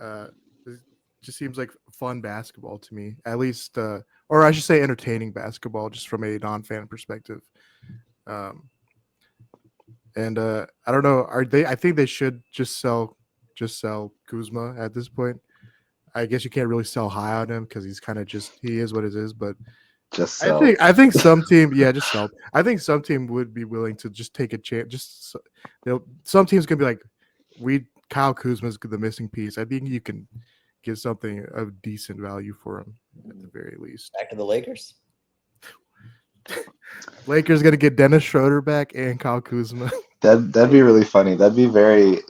it just seems like fun basketball to me. At least, or I should say, entertaining basketball, just from a non-fan perspective. And I don't know. Are they? I think they should just sell Kuzma at this point. I guess you can't really sell high on him because he's kind of he is what it is. But Just sell. I think some team, just sell. I think some team would be willing to just take a chance. Some teams gonna be like, Kyle Kuzma's the missing piece. I think you can get something of decent value for him at the very least. back to the Lakers. Lakers gonna get Dennis Schroeder back and Kyle Kuzma. That'd be really funny. That'd be very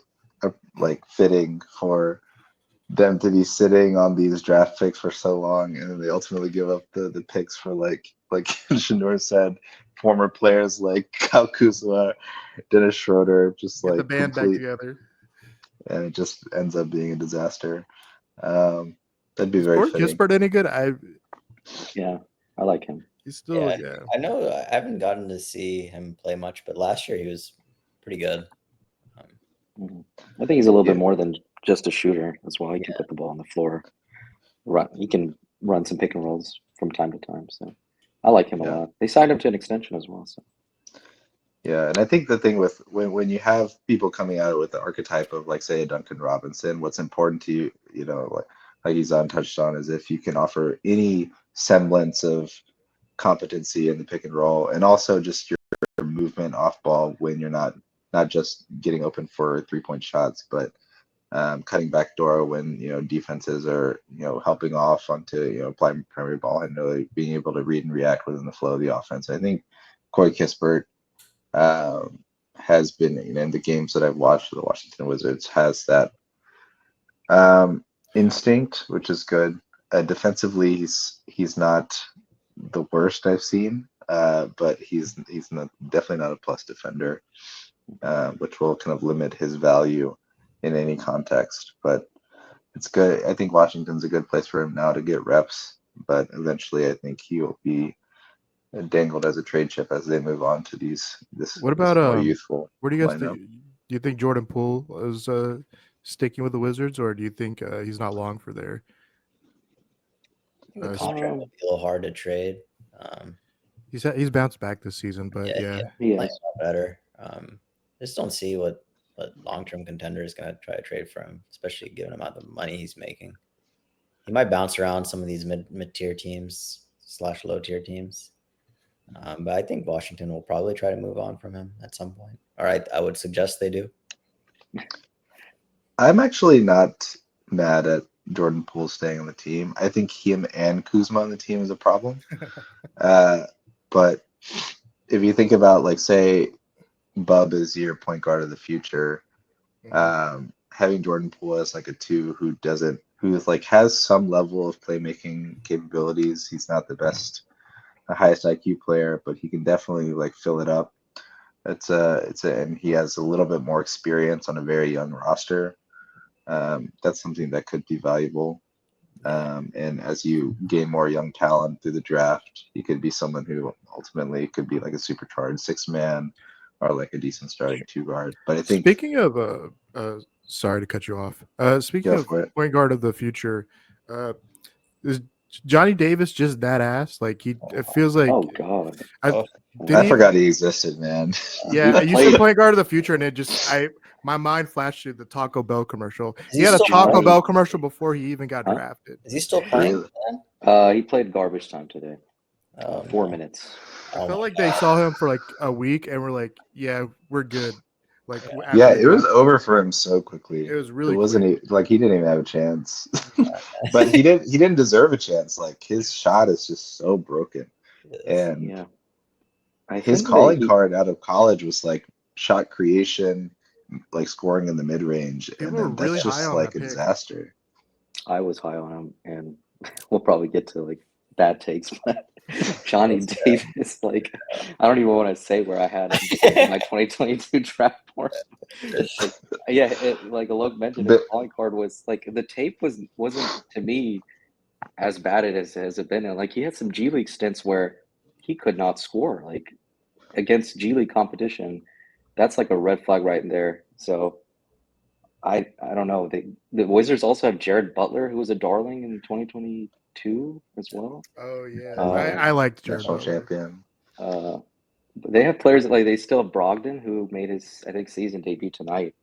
fitting for them to be sitting on these draft picks for so long, and then they ultimately give up the picks for like Shanur said, former players like Kyle Kuzma, Dennis Schroeder, just Get like the band back together. and it just ends up being a disaster. That'd be very Gordon fitting. Kispert any good? Yeah, I like him. He's still I know I haven't gotten to see him play much, but last year he was pretty good. I think he's a little bit more than just a shooter as well. He can put the ball on the floor. He can run some pick and rolls from time to time. So I like him a lot. They signed him to an extension as well. So yeah, and I think the thing with when you have people coming out with the archetype of say a Duncan Robinson, what's important to you, like Izan touched on, is if you can offer any semblance of competency in the pick and roll, and also just your movement off ball when you're not just getting open for 3-point shots, but cutting back door when defenses are helping off onto primary ball and really being able to read and react within the flow of the offense. I think Corey Kispert has been in the games that I've watched for the Washington Wizards has that instinct, which is good. Defensively, he's not the worst I've seen, but he's definitely not a plus defender, which will kind of limit his value in any context. But it's good. I think Washington's a good place for him now to get reps, but eventually I think he will be dangled as a trade chip as they move on to this What about more youthful. Where do you guys lineup. think? Do you think Jordan Poole is sticking with the Wizards, or do you think he's not long for there? The contract would be a little hard to trade. He's bounced back this season, but he is playing a lot better. Just don't see what long-term contender is going to try to trade for him, especially given the amount of money he's making. He might bounce around some of these mid-tier teams / low-tier teams. But I think Washington will probably try to move on from him at some point. All right, I would suggest they do. I'm actually not mad at Jordan Poole staying on the team. I think him and Kuzma on the team is a problem. But if you think about, like, say, Bub is your point guard of the future, having Jordan Poole as like a two who's like has some level of playmaking capabilities. He's not the highest IQ player, but he can definitely like fill it up. And he has a little bit more experience on a very young roster. That's something that could be valuable. And as you gain more young talent through the draft, he could be someone who ultimately could be like a supercharged 6-man or like a decent starting 2 guard. But I think speaking of sorry to cut you off. Speaking of point guard of the future, is Johnny Davis just that ass? Like it feels like. Oh God! I forgot he existed, man. Yeah, you said point guard of the future, and my mind flashed to the Taco Bell commercial. He had a Taco Bell commercial before he even got drafted. Is he still playing? He played garbage time today. 4 minutes. I felt like they saw him for like a week and were like, "Yeah, we're good." Like, yeah, it was over for him so quickly. It was really. It wasn't like he didn't even have a chance, but he didn't deserve a chance. Like his shot is just so broken, and yeah. His calling card out of college was like shot creation, like scoring in the mid range, and then that's just like a disaster. I was high on him, and we'll probably get to like bad takes, but Johnny Davis, like I don't even want to say where I had him in my 2022 draft board. Like Alok mentioned, his calling card was like the tape wasn't to me as bad as it been. And like he had some G League stints where he could not score like against G League competition. That's like a red flag right in there. So I don't know. The Wizards also have Jared Butler, who was a darling in 2022 as well. Oh yeah, I liked Jared national Butler. champion. But they have players like they still have Brogdon, who made his season debut tonight,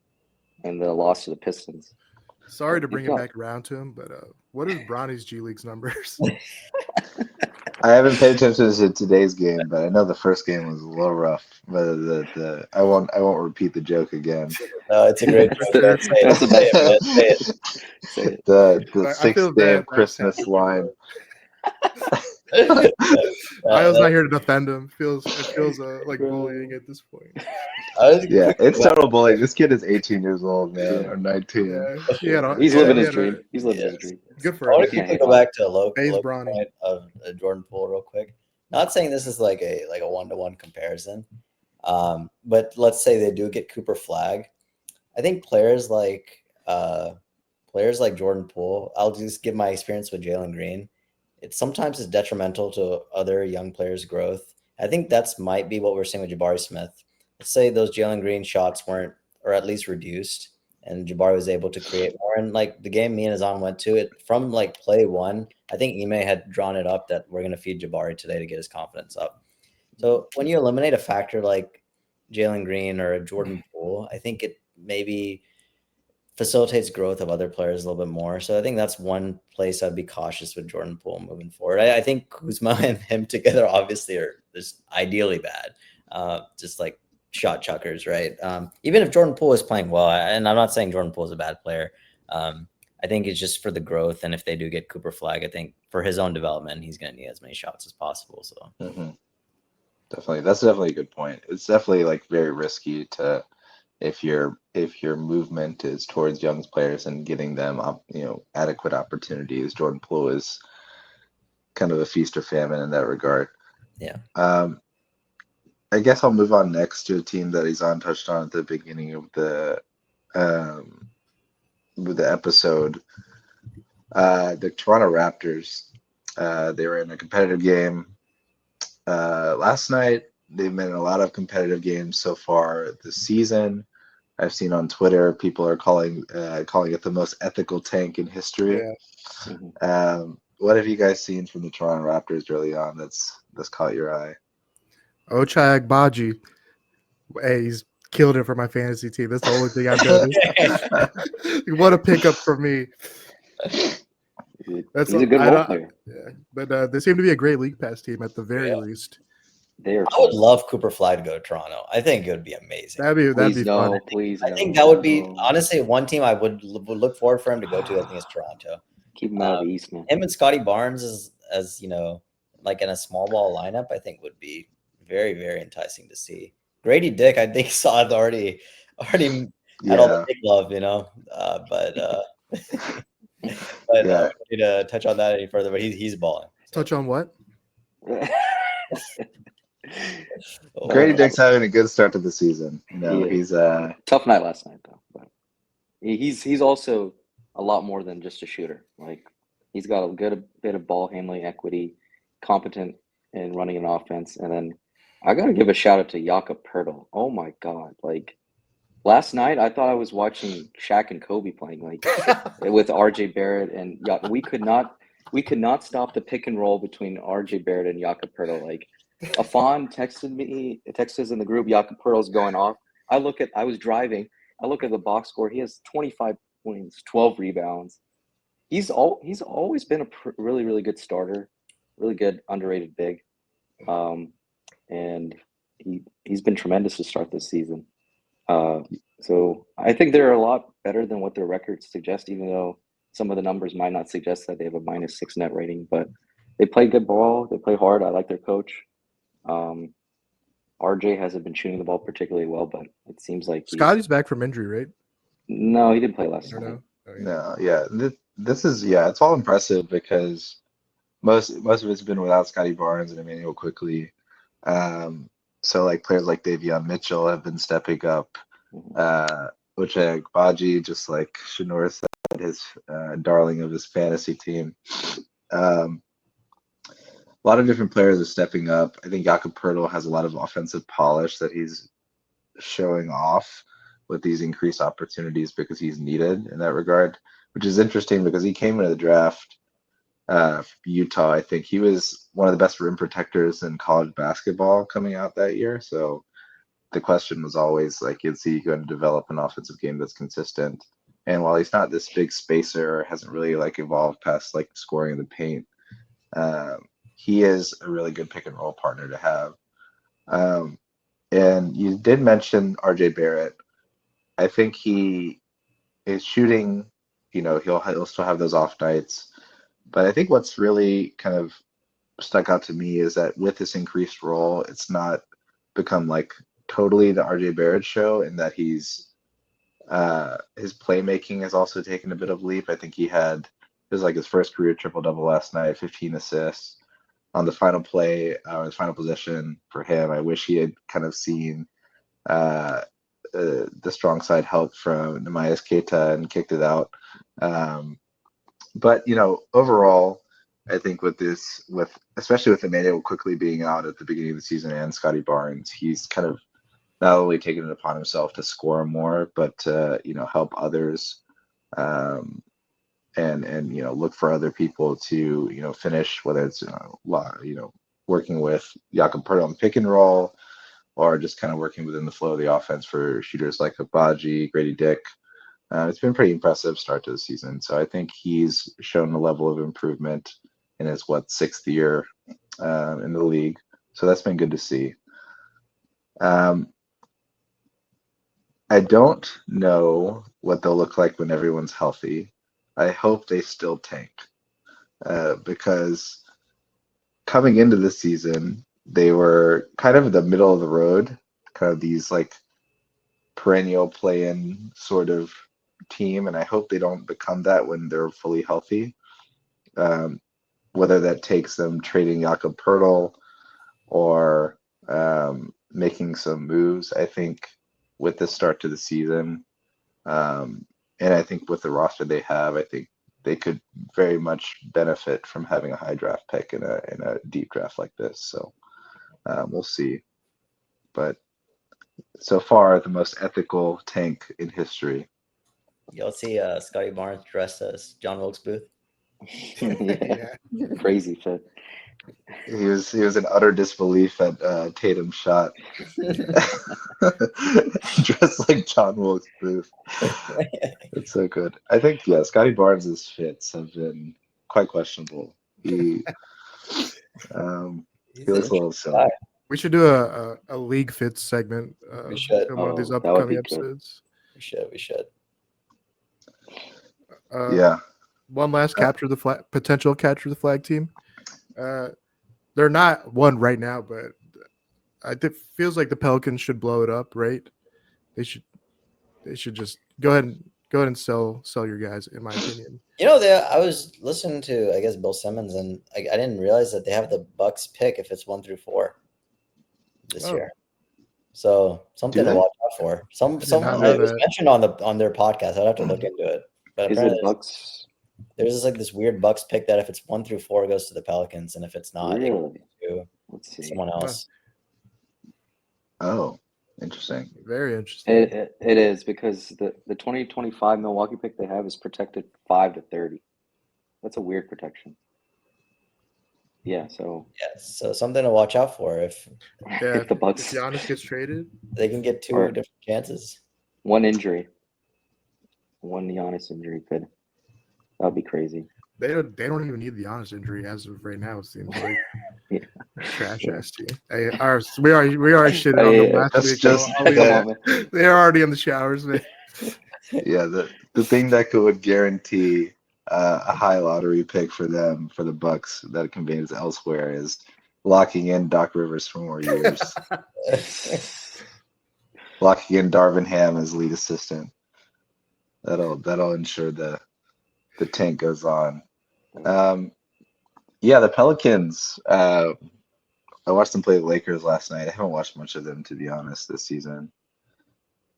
and the loss to the Pistons. Sorry to bring it back around to him, but what is Bronny's G League's numbers? I haven't paid attention to today's game, but I know the first game was a little rough. But I won't repeat the joke again. No, it's a great joke. Say it. The 6-day of Christmas line. I was not here to defend him. It feels like bullying at this point. Yeah, it's total bullying. This kid is 18 years old, man, or 19. Yeah, he's living his dream. He's living his dream. Good for him. I want to quickly go back to a low point of Jordan Poole real quick. Not saying this is like a one-to-one comparison, but let's say they do get Cooper Flagg. I think players like Jordan Poole. I'll just give my experience with Jalen Green. It sometimes is detrimental to other young players' growth. I think that's might be what we're seeing with Jabari Smith. Let's say those Jalen Green shots weren't, or at least reduced, and Jabari was able to create more. And like the game me and Azan went to it from like play one, I think Ime had drawn it up that we're going to feed Jabari today to get his confidence up. So when you eliminate a factor like Jalen Green or a Jordan Poole, I think it maybe facilitates growth of other players a little bit more. So I think that's one place I'd be cautious with Jordan Poole moving forward. I think Kuzma and him together obviously are just ideally bad, just like shot chuckers, right? Even if Jordan Poole is playing well, and I'm not saying Jordan Poole is a bad player, I think it's just for the growth. And if they do get Cooper Flagg, I think for his own development, he's going to need as many shots as possible. So definitely, that's definitely a good point. It's definitely like very risky to. If your movement is towards young players and getting them adequate opportunities, Jordan Poole is kind of a feast or famine in that regard. Yeah. I guess I'll move on next to a team that Izan touched on at the beginning of with the episode. The Toronto Raptors. They were in a competitive game last night. They've been in a lot of competitive games so far this season. I've seen on Twitter people are calling it the most ethical tank in history. Yeah. What have you guys seen from the Toronto Raptors early on that's caught your eye? Ochai Agbaji. Hey, he's killed it for my fantasy team. That's the only thing I've done. What a pickup for me. He's a good role player. Yeah, but they seem to be a great league pass team at the very least. I would love Cooper Flagg to go to Toronto. I think it would be amazing. That'd be fun. Please, I think that would be honestly one team I would look forward for him to go to. I think is Toronto. Keep him out of the East, man. Him and Scotty Barnes as like in a small ball lineup, I think would be very, very enticing to see. Grady Dick, I think Saad already had all the big love, but I don't need to touch on that any further. But he's balling. So. Touch on what? Grady Dick's having a good start to the season. He's tough night last night though. But he's also a lot more than just a shooter. Like he's got a good bit of ball handling equity, competent in running an offense, and then I got to give a shout out to Jakob Poeltl. Oh my God! Like last night, I thought I was watching Shaq and Kobe playing like with RJ Barrett and we could not stop the pick and roll between RJ Barrett and Jakob Poeltl. Like Afan texted us in the group. Jakob Poeltl's going off. I was driving. I look at the box score. He has 25 points, 12 rebounds. He's always been a really, really good starter, really good underrated big, and he's been tremendous to start this season. So I think they're a lot better than what their records suggest, even though some of the numbers might not suggest that they have a -6 net rating. But they play good ball. They play hard. I like their coach. RJ hasn't been shooting the ball particularly well, but it seems like Scotty's back from injury, right? No, he didn't play last night. No, yeah. This is it's all impressive because most of it's been without Scotty Barnes and Emmanuel Quickly. So like players like Davion Mitchell have been stepping up. Ochai Agbaji, just like Shanor said, his darling of his fantasy team. A lot of different players are stepping up. I think Jakob Poeltl has a lot of offensive polish that he's showing off with these increased opportunities because he's needed in that regard, which is interesting because he came into the draft from Utah. I think he was one of the best rim protectors in college basketball coming out that year. So the question was always like, is he going to develop an offensive game that's consistent? And while he's not this big spacer, hasn't really like evolved past like scoring in the paint, he is a really good pick and roll partner to have. And you did mention RJ Barrett. I think he is shooting, he'll still have those off nights. But I think what's really kind of stuck out to me is that with this increased role, it's not become like totally the RJ Barrett show, in that his playmaking has also taken a bit of leap. I think it was like his first career triple-double last night, 15 assists on the final play, his final possession for him. I wish he had kind of seen the strong side help from Neemias Queta and kicked it out. But overall, I think especially with Emmanuel Quickly being out at the beginning of the season and Scotty Barnes, he's kind of not only taken it upon himself to score more, but help others, and look for other people to finish, whether it's working with Jakob Poeltl on pick and roll, or just kind of working within the flow of the offense for shooters like Agbaji, Grady Dick. It's been a pretty impressive start to the season. So I think he's shown a level of improvement in his 6th year in the league. So that's been good to see. I don't know what they'll look like when everyone's healthy. I hope they still tank, because coming into the season, they were kind of in the middle of the road, kind of these like perennial play-in sort of team, and I hope they don't become that when they're fully healthy. Whether that takes them trading Jakob Poeltl or making some moves, I think with the start to the season, and I think with the roster they have, I think they could very much benefit from having a high draft pick in a deep draft like this. So we'll see. But so far, the most ethical tank in history. You'll see Scotty Barnes dressed as John Wilkes Booth. Yeah. Crazy fit. He was in utter disbelief at Tatum's shot. Dressed like John Wilkes Booth. It's so good. I think Scotty Barnes' fits have been quite questionable. He looks a little silly. We should do a league fits segment. We should. In one of these that would be upcoming good. episodes. We should. Yeah. one last potential capture the flag team. They're not one right now, but it feels like the Pelicans should blow it up, right? They should just go ahead and sell your guys, in my opinion. I was listening to, I guess, Bill Simmons, and I didn't realize that they have the Bucks pick if it's 1 through 4 this year. So something to watch out for. It was mentioned on their podcast. I'd have to look into it. But is it Bucks? There's this weird Bucks pick that if it's 1 through 4 it goes to the Pelicans, and if it's not, it goes to someone else. Oh, interesting. Very interesting. It is, because the 2025 Milwaukee pick they have is protected 5 to 30. That's a weird protection. Yeah, so something to watch out for if the Bucks, if Giannis gets traded, they can get two different chances. One Giannis injury that'd be crazy. They don't even need the Giannis injury as of right now. It seems like trash ass team. We are shitting on them last week. They're already in the showers, man. Yeah, the thing that would guarantee a high lottery pick for them, for the Bucks, that conveys elsewhere, is locking in Doc Rivers for more years. Locking in Darvin Ham as lead assistant. That'll ensure the tank goes on. The Pelicans. I watched them play the Lakers last night. I haven't watched much of them, to be honest, this season.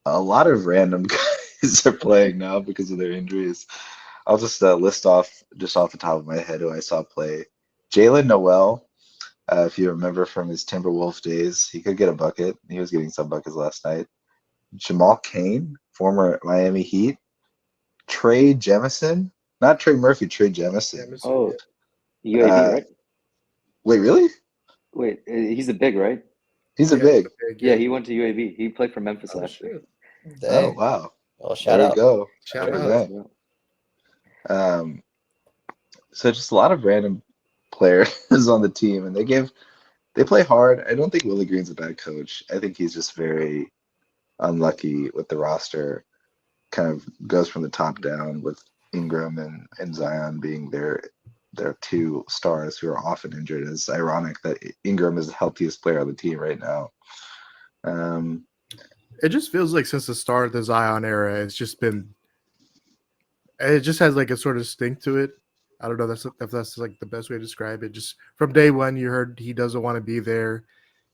A lot of random guys are playing now because of their injuries. I'll just list off, just off the top of my head, who I saw play. Jalen Noel, if you remember from his Timberwolves days, he could get a bucket. He was getting some buckets last night. Jamal Cain, former Miami Heat. Trey Jemison, not Trey Murphy, Trey Jemison. Oh, UAB, right? Wait, really? Wait, he's a big, right? He's a big. Yeah, he went to UAB. He played for Memphis last year. Oh, wow. Well, shout out. Go. Shout out. So just a lot of random players on the team, and they play hard. I don't think Willie Green's a bad coach. I think he's just very unlucky with the roster. Kind of goes from the top down, with Ingram and Zion being their two stars who are often injured. It's ironic that Ingram is the healthiest player on the team right now. It just feels like since the start of the Zion era, it just has like a sort of stink to it. I don't know if that's like the best way to describe it. Just from day one, you heard he doesn't want to be there.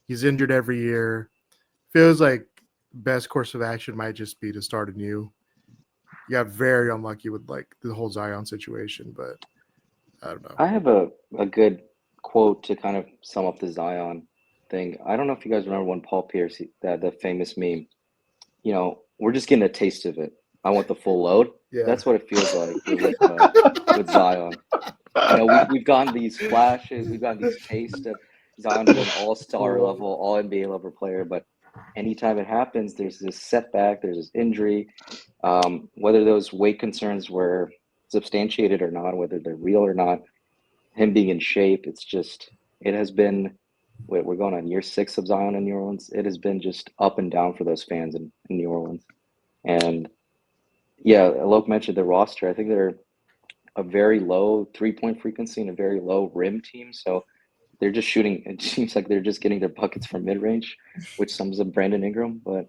He's injured every year. Feels like best course of action might just be to start anew. You got very unlucky with like the whole Zion situation, but I don't know. I have a good quote to kind of sum up the Zion thing. I don't know if you guys remember when Paul Pierce, the famous meme, we're just getting a taste of it. I want the full load. Yeah. That's what it feels like with Zion. We've gotten these flashes, we've gotten these tastes of Zion being an all-star level, all NBA level player, but anytime it happens, there's this setback, there's this injury. Whether those weight concerns were substantiated or not, whether they're real or not, him being in shape, it has been, we're going on year 6 of Zion in New Orleans. It has been just up and down for those fans in New Orleans. And yeah, Alok mentioned the roster. I think they're a very low 3-point frequency and a very low rim team. So they're just shooting. It seems like they're just getting their buckets from mid-range, which sums up Brandon Ingram. But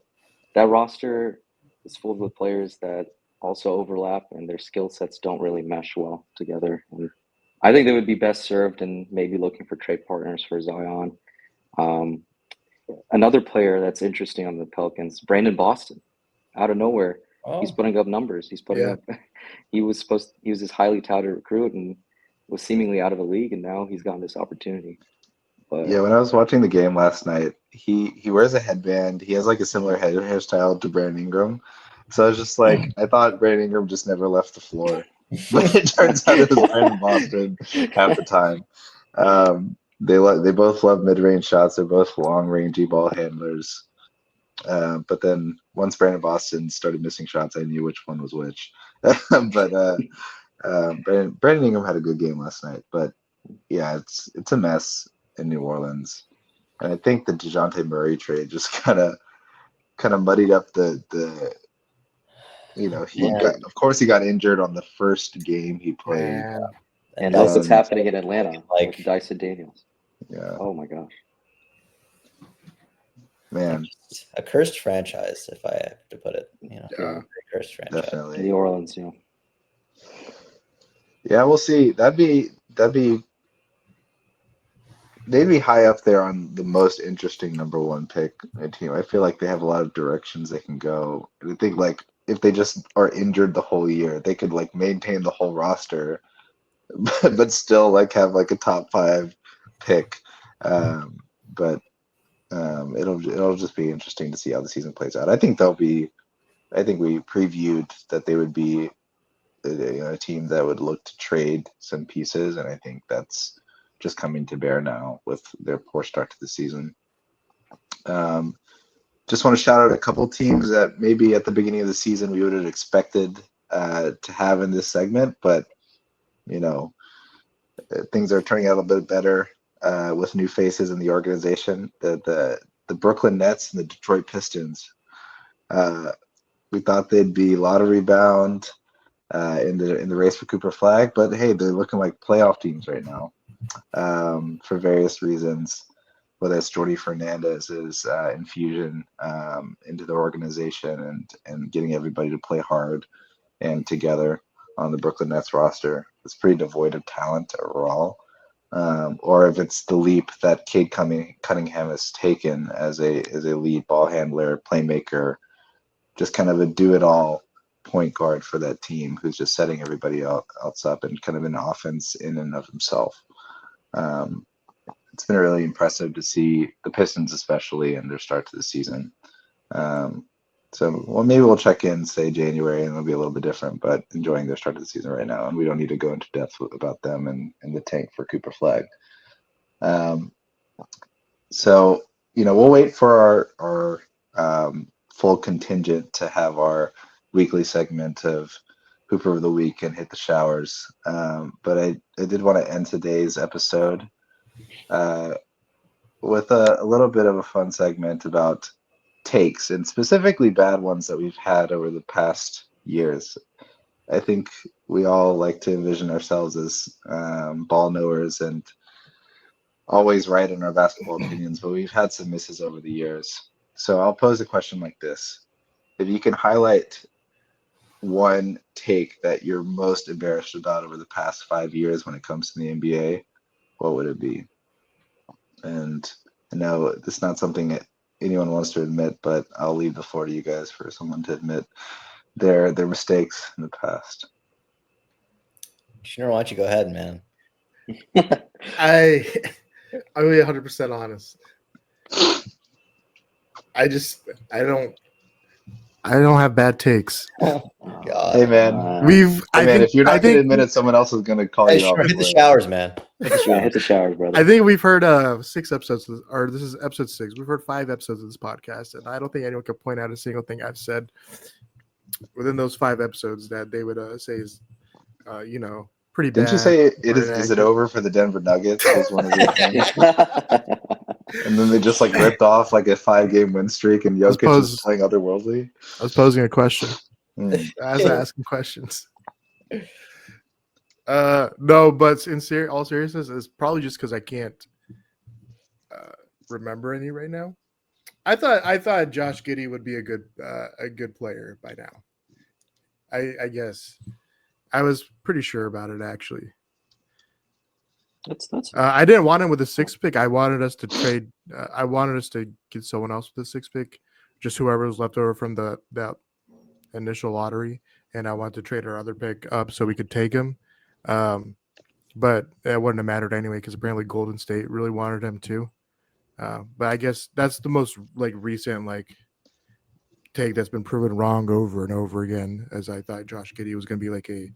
that roster is full with players that also overlap, and their skill sets don't really mesh well together. And I think they would be best served in maybe looking for trade partners for Zion. Another player that's interesting on the Pelicans, Brandon Boston, out of nowhere. Oh. He's putting up numbers. He's putting up. He was this highly touted recruit and was seemingly out of the league, and now he's gotten this opportunity. But yeah, when I was watching the game last night, he wears a headband. He has like a similar hairstyle to Brandon Ingram. So I was just like, I thought Brandon Ingram just never left the floor, but it turns out it was Brandon Boston half the time. They both love mid-range shots. They're both long-rangey ball handlers. But then once Brandon Boston started missing shots, I knew which one was which. But Brandon Ingram had a good game last night. But yeah, it's a mess in New Orleans, and I think the DeJounte Murray trade just kind of muddied up the Of course he got injured on the first game he played. Man. And look what's happening in Atlanta with Dyson Daniels. Yeah. Oh my gosh. Man. A cursed franchise, if I have to put it. Yeah. A cursed franchise. Definitely. New Orleans, Yeah, we'll see. They'd be high up there on the most interesting number one pick team. I feel like they have a lot of directions they can go. I think like if they just are injured the whole year, they could like maintain the whole roster, but still like have like a top 5 pick. But it'll just be interesting to see how the season plays out. I think we previewed that they would be a team that would look to trade some pieces, and I think that's just coming to bear now with their poor start to the season. Just want to shout out a couple teams that maybe at the beginning of the season we would have expected to have in this segment, but things are turning out a bit better with new faces in the organization. The Brooklyn Nets and the Detroit Pistons. We thought they'd be lottery bound in the race for Cooper Flagg, but hey, they're looking like playoff teams right now for various reasons. Whether it's Jordi Fernandez's infusion into the organization and getting everybody to play hard and together on the Brooklyn Nets roster, it's pretty devoid of talent overall. Or if it's the leap that Cade Cunningham has taken as a lead ball handler, playmaker, just kind of a do-it-all point guard for that team who's just setting everybody else up and kind of an offense in and of himself. It's been really impressive to see the Pistons, especially in their start to the season. Maybe we'll check in, say January, and it'll be a little bit different, but enjoying their start of the season right now, and we don't need to go into depth about them and the tank for Cooper Flagg. We'll wait for our full contingent to have our weekly segment of Hooper of the Week and hit the showers. But I did want to end today's episode with a little bit of a fun segment about takes, and specifically bad ones that we've had over the past years. I think we all like to envision ourselves as ball knowers and always right in our basketball opinions, but we've had some misses over the years. So I'll pose a question like this. If you can highlight one take that you're most embarrassed about over the past 5 years when it comes to the NBA, what would it be? And I know it's not something that anyone wants to admit, but I'll leave the floor to you guys for someone to admit their mistakes in the past. Sure, why don't you go ahead, man? I'll be 100% honest. I don't have bad takes. Oh, God. Hey man, if you're not gonna admit it, someone else is gonna call you out. Hit the showers, man. Hit the showers, brother. I think we've heard 6 episodes, or this is episode 6. We've heard 5 episodes of this podcast, and I don't think anyone can point out a single thing I've said within those 5 episodes that they would say is, pretty bad. Didn't you say is it over for the Denver Nuggets? Was one of your things. And then they just ripped off a 5-game win streak, and Jokic is playing otherworldly. I was posing a question. I was asking questions. No, but in all seriousness, it's probably just because I can't remember any right now. I thought Josh Giddey would be a good player by now. I guess I was pretty sure about it actually. That's I didn't want him with the 6th pick. I wanted us to trade. I wanted us to get someone else with the 6th pick, just whoever was left over from the initial lottery, and I wanted to trade our other pick up so we could take him. But it wouldn't have mattered anyway because apparently Golden State really wanted him too. But I guess that's the most recent take that's been proven wrong over and over again. As I thought Josh Giddey was going to be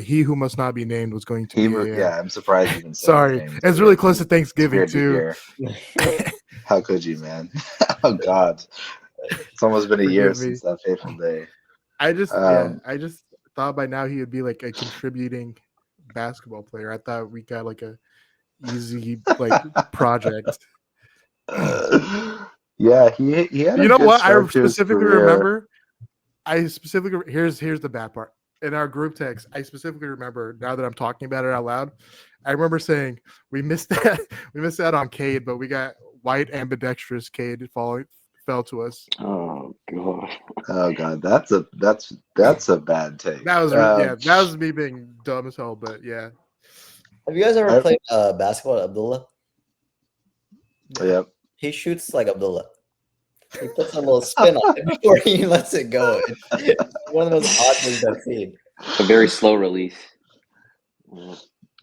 he who must not be named was going to be. I'm surprised you didn't say sorry, his name. it's really close to Thanksgiving too. How could you, man? Oh God, it's almost been a year since that fateful day. I just thought by now he would be a contributing basketball player. I thought we got a easy project. Yeah, he had. You know what? I specifically remember I specifically here's the bad part. In our group text, I specifically remember now that I'm talking about it out loud. I remember saying we missed that we missed out on Cade, but we got white ambidextrous Cade fell to us. Oh god. Oh God, that's a bad take. That was that was me being dumb as hell, but yeah. Have you guys ever I- played basketball at Abdullah? Yep. He shoots like Abdullah. He puts a little spin on it before he lets it go. It's one of the most odd things I've seen. A very slow release.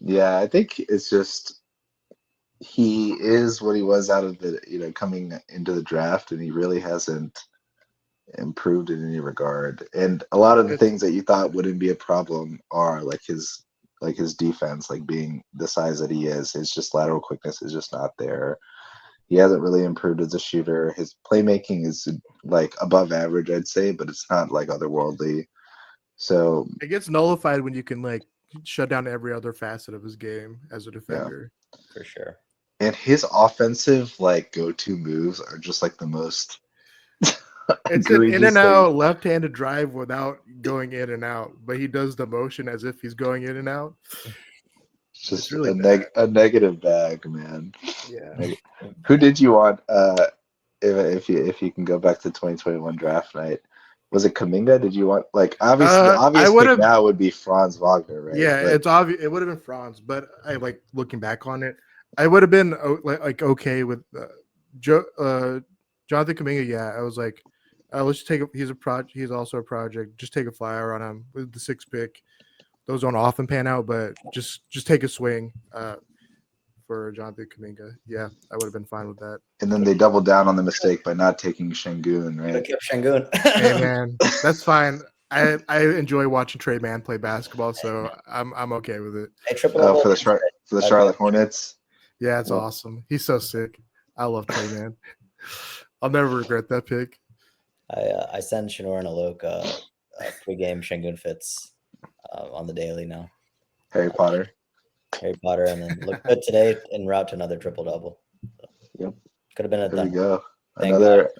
Yeah, I think it's just he is what he was out of the coming into the draft, and he really hasn't improved in any regard. And a lot of the things that you thought wouldn't be a problem are like his defense, like being the size that he is. His just lateral quickness is just not there. He hasn't really improved as a shooter. His playmaking is like above average, I'd say, but it's not like otherworldly. So it gets nullified when you can like shut down every other facet of his game as a defender. Yeah, for sure. And his offensive like go-to moves are just like the most it's an in and out left-handed drive without going in and out, but he does the motion as if he's going in and out. It's just really a negative bag, man. Yeah. Who did you want? If you can go back to 2021 draft night, was it Kuminga? Did you want like obvious pick now would be Franz Wagner, right? Yeah, it's obvious. It would have been Franz, but I like looking back on it. I would have been like okay with Jonathan Kuminga. Yeah, I was like, let's take he's a project. He's also a project. Just take a flyer on him with the 6th pick. Those don't often pan out, but just take a swing for Jonathan Kuminga. Yeah, I would have been fine with that. And then they doubled down on the mistake by not taking Şengün, right? I kept Şengün. Hey man, that's fine. I enjoy watching Trey Mann play basketball, so I'm okay with it. Hey, for the Charlotte Hornets. Yeah, it's awesome. He's so sick. I love Trey Mann. I'll never regret that pick. I send Shanor and Alok pre-game Şengün fits on the daily now. Harry Potter, and then look good today en route to another triple-double. So, yep, could have been there. We go. Another.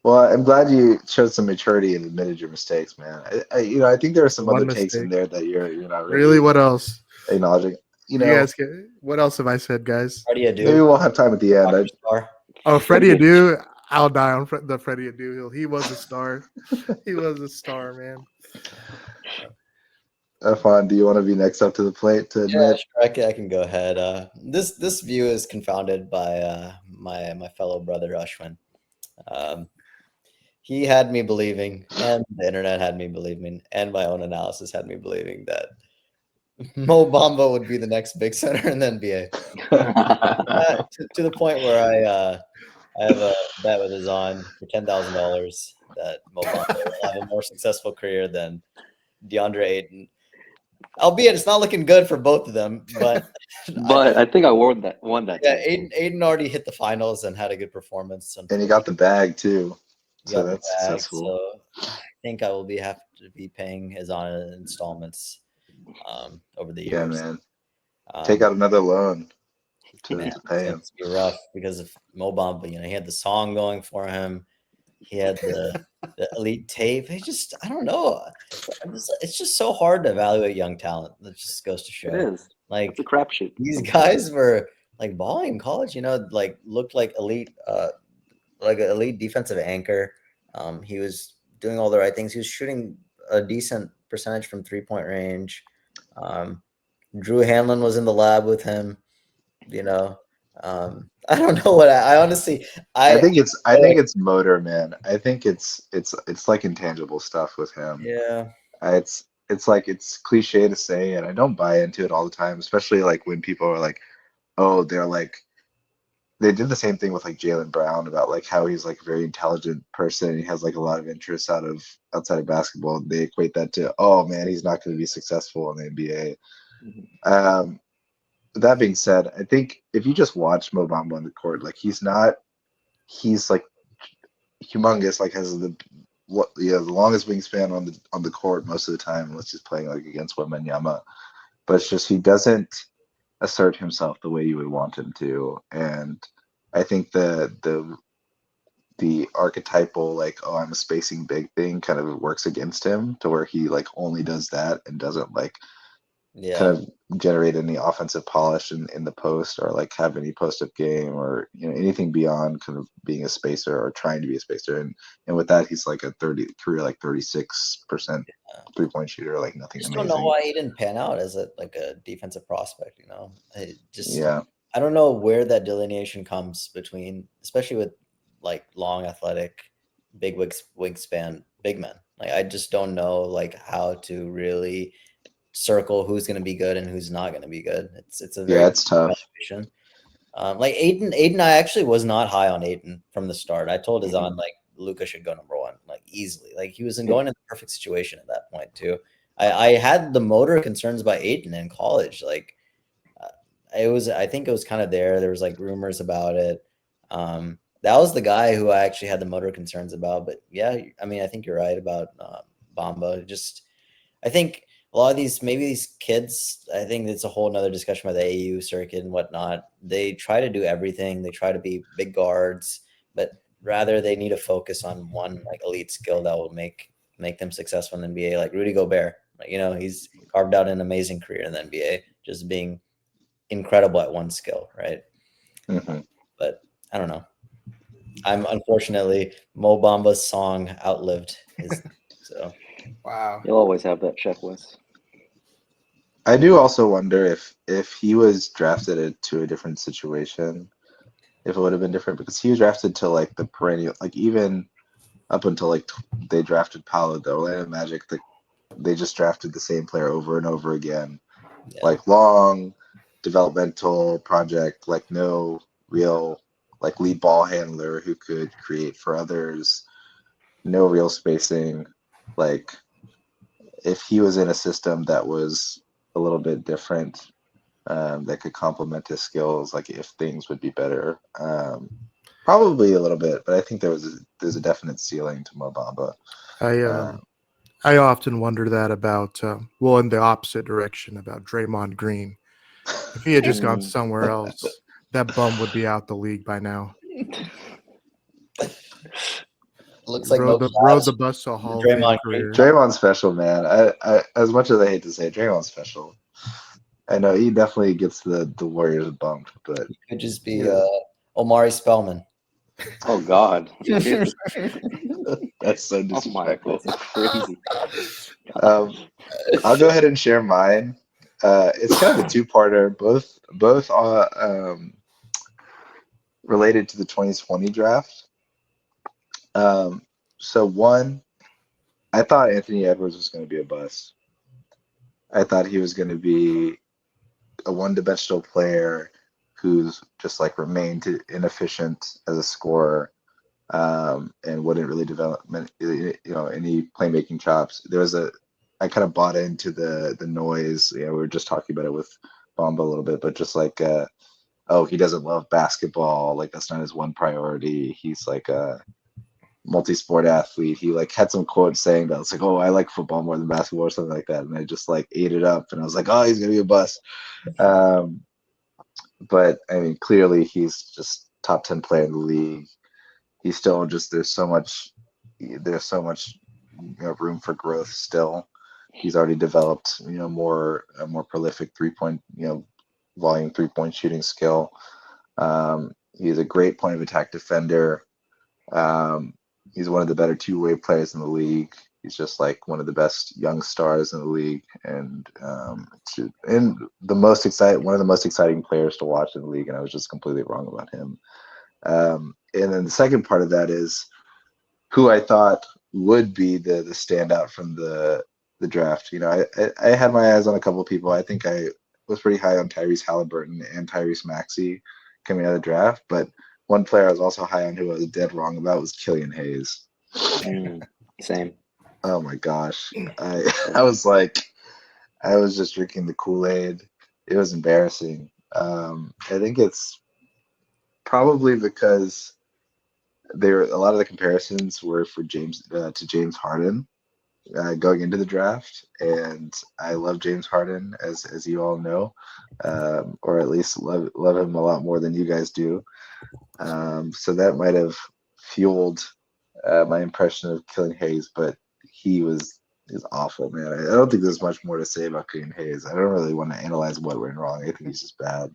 Well, I'm glad you showed some maturity and admitted your mistakes, man. I think there are some other takes in there that you're not really. What else? Acknowledging. You guys what else have I said, guys? Maybe we'll have time at the end. Freddie Adu. I'll die on the Freddie Adu. He was a star. He was a star, man. Afan, do you want to be next up to the plate to admit? Yeah, sure, I can go ahead. This view is confounded by my fellow brother Rizwans. He had me believing, and the internet had me believing, and my own analysis had me believing that Mo Bamba would be the next big center in the NBA. To the point where I have a bet with Azan for $10,000 that Mo Bamba will have a more successful career than DeAndre Ayton. Albeit it's not looking good for both of them, but I think I won that. Yeah, Ayton already hit the finals and had a good performance, and he got the bag too. So that's successful. So I think I will have to be paying his on installments over the years. Yeah, man. Take out another loan to pay him. It's be rough because of Mo Bamba. He had the song going for him. He had the elite tape. I don't know. It's just so hard to evaluate young talent. That just goes to show. It is. Like it's a crapshoot. These guys were like balling in college. Like looked like elite, like an elite defensive anchor. He was doing all the right things. He was shooting a decent percentage from 3-point range. Drew Hanlon was in the lab with him. I don't know what I honestly. I think it's motor, man. I think it's like intangible stuff with him. Yeah. It's like it's cliche to say, and I don't buy into it all the time, especially like when people are like, oh, they're like, they did the same thing with like Jaylen Brown about like how he's like a very intelligent person. He has like a lot of interests outside of basketball. They equate that to, oh man, he's not going to be successful in the NBA. Mm-hmm. That being said, I think if you just watch Mo Bamba on the court, like he's like humongous, like has the longest wingspan on the court most of the time, unless he's playing like against Wembanyama. But it's just he doesn't assert himself the way you would want him to, and I think the the archetypal like, oh, I'm a spacing big thing kind of works against him to where he like only does that and doesn't like kind of generate any offensive polish in the post or like have any post up game or anything beyond kind of being a spacer or trying to be a spacer. And with that, he's like a 36% 3-point shooter, like nothing just amazing. don't know why he didn't pan out as a defensive prospect. Yeah. I don't know where that delineation comes between, especially with like long, athletic, big wingspan big men. Like I just don't know like how to really circle who's going to be good and who's not going to be good. It's a very it's tough. Like Aiden, I actually was not high on Aiden from the start. I told his on like Luka should go number one, like easily. Like he was going in the perfect situation at that point too. I had the motor concerns about Aiden in college. Like I think it was kind of there. There was like rumors about it. That was the guy who I actually had the motor concerns about. But yeah, I mean, I think you're right about Bamba. I think a lot of these kids, I think it's a whole nother discussion about the AU circuit and whatnot. They try to do everything. They try to be big guards, but rather they need to focus on one like elite skill that will make them successful in the NBA. Like Rudy Gobert, he's carved out an amazing career in the NBA, just being incredible at one skill, right? But I don't know. I'm unfortunately Mo Bamba's song outlived his so. Wow. You'll always have that checklist. I do also wonder if he was drafted to a different situation, if it would have been different because he was drafted to like the perennial, like even up until like they drafted Paolo, the Orlando Magic, they just drafted the same player over and over again, like long developmental project, like no real like lead ball handler who could create for others, no real spacing. Like if he was in a system that was a little bit different, that could complement his skills, like if things would be better. Probably a little bit, but I think there's a definite ceiling to Mo Bamba. I often wonder that about in the opposite direction about Draymond Green. If he had just gone somewhere else, that bum would be out the league by now. Looks like rode the bus to a Hall of Fame career. Draymond's special, man. I as much as I hate to say it, Draymond's special. I know he definitely gets the Warriors bumped, but he could just be Omari Spellman. Oh God, that's so disrespectful. That's crazy. I'll go ahead and share mine. It's kind of a two-parter, both related to the 2020 draft. So one, I thought Anthony Edwards was going to be a bust. I thought he was going to be a one-dimensional player who's just like remained inefficient as a scorer, and wouldn't really develop any playmaking chops. I kind of bought into the noise. We were just talking about it with Bamba a little bit, but just like he doesn't love basketball, like that's not his one priority. He's like a multi-sport athlete. He like had some quote saying that it's like, oh, I like football more than basketball or something like that, and I just like ate it up and I was like, oh, he's gonna be a bust. But I mean, clearly he's just top 10 player in the league. He's still just there's so much room for growth still. He's already developed a more prolific 3-point volume 3-point shooting skill. He's a great point of attack defender. He's one of the better two-way players in the league. He's just like one of the best young stars in the league, and one of the most exciting players to watch in the league. And I was just completely wrong about him. And then the second part of that is who I thought would be the standout from the draft. I had my eyes on a couple of people. I think I was pretty high on Tyrese Halliburton and Tyrese Maxey coming out of the draft, but one player I was also high on who I was dead wrong about was Killian Hayes. Same. Oh my gosh. I was just drinking the Kool-Aid. It was embarrassing. I think it's probably because a lot of the comparisons were for James Harden going into the draft, and I love James Harden as you all know, or at least love him a lot more than you guys do. So that might have fueled my impression of Killian Hayes, but he's awful, man. I don't think there's much more to say about Killian Hayes. I don't really want to analyze what went wrong. I think he's just bad.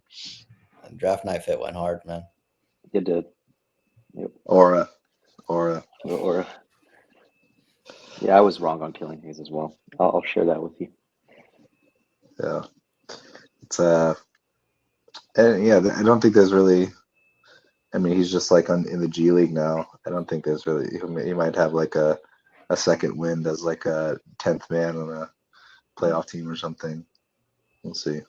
And draft night fit went hard, man. It did. Yep. Aura. Yeah, I was wrong on Killing Hayes as well. I'll share that with you. Yeah. It's and yeah, I don't think there's really. I mean, he's just like in the G League now. I don't think there's really. He might have like a second wind as like a 10th man on a playoff team or something. We'll see.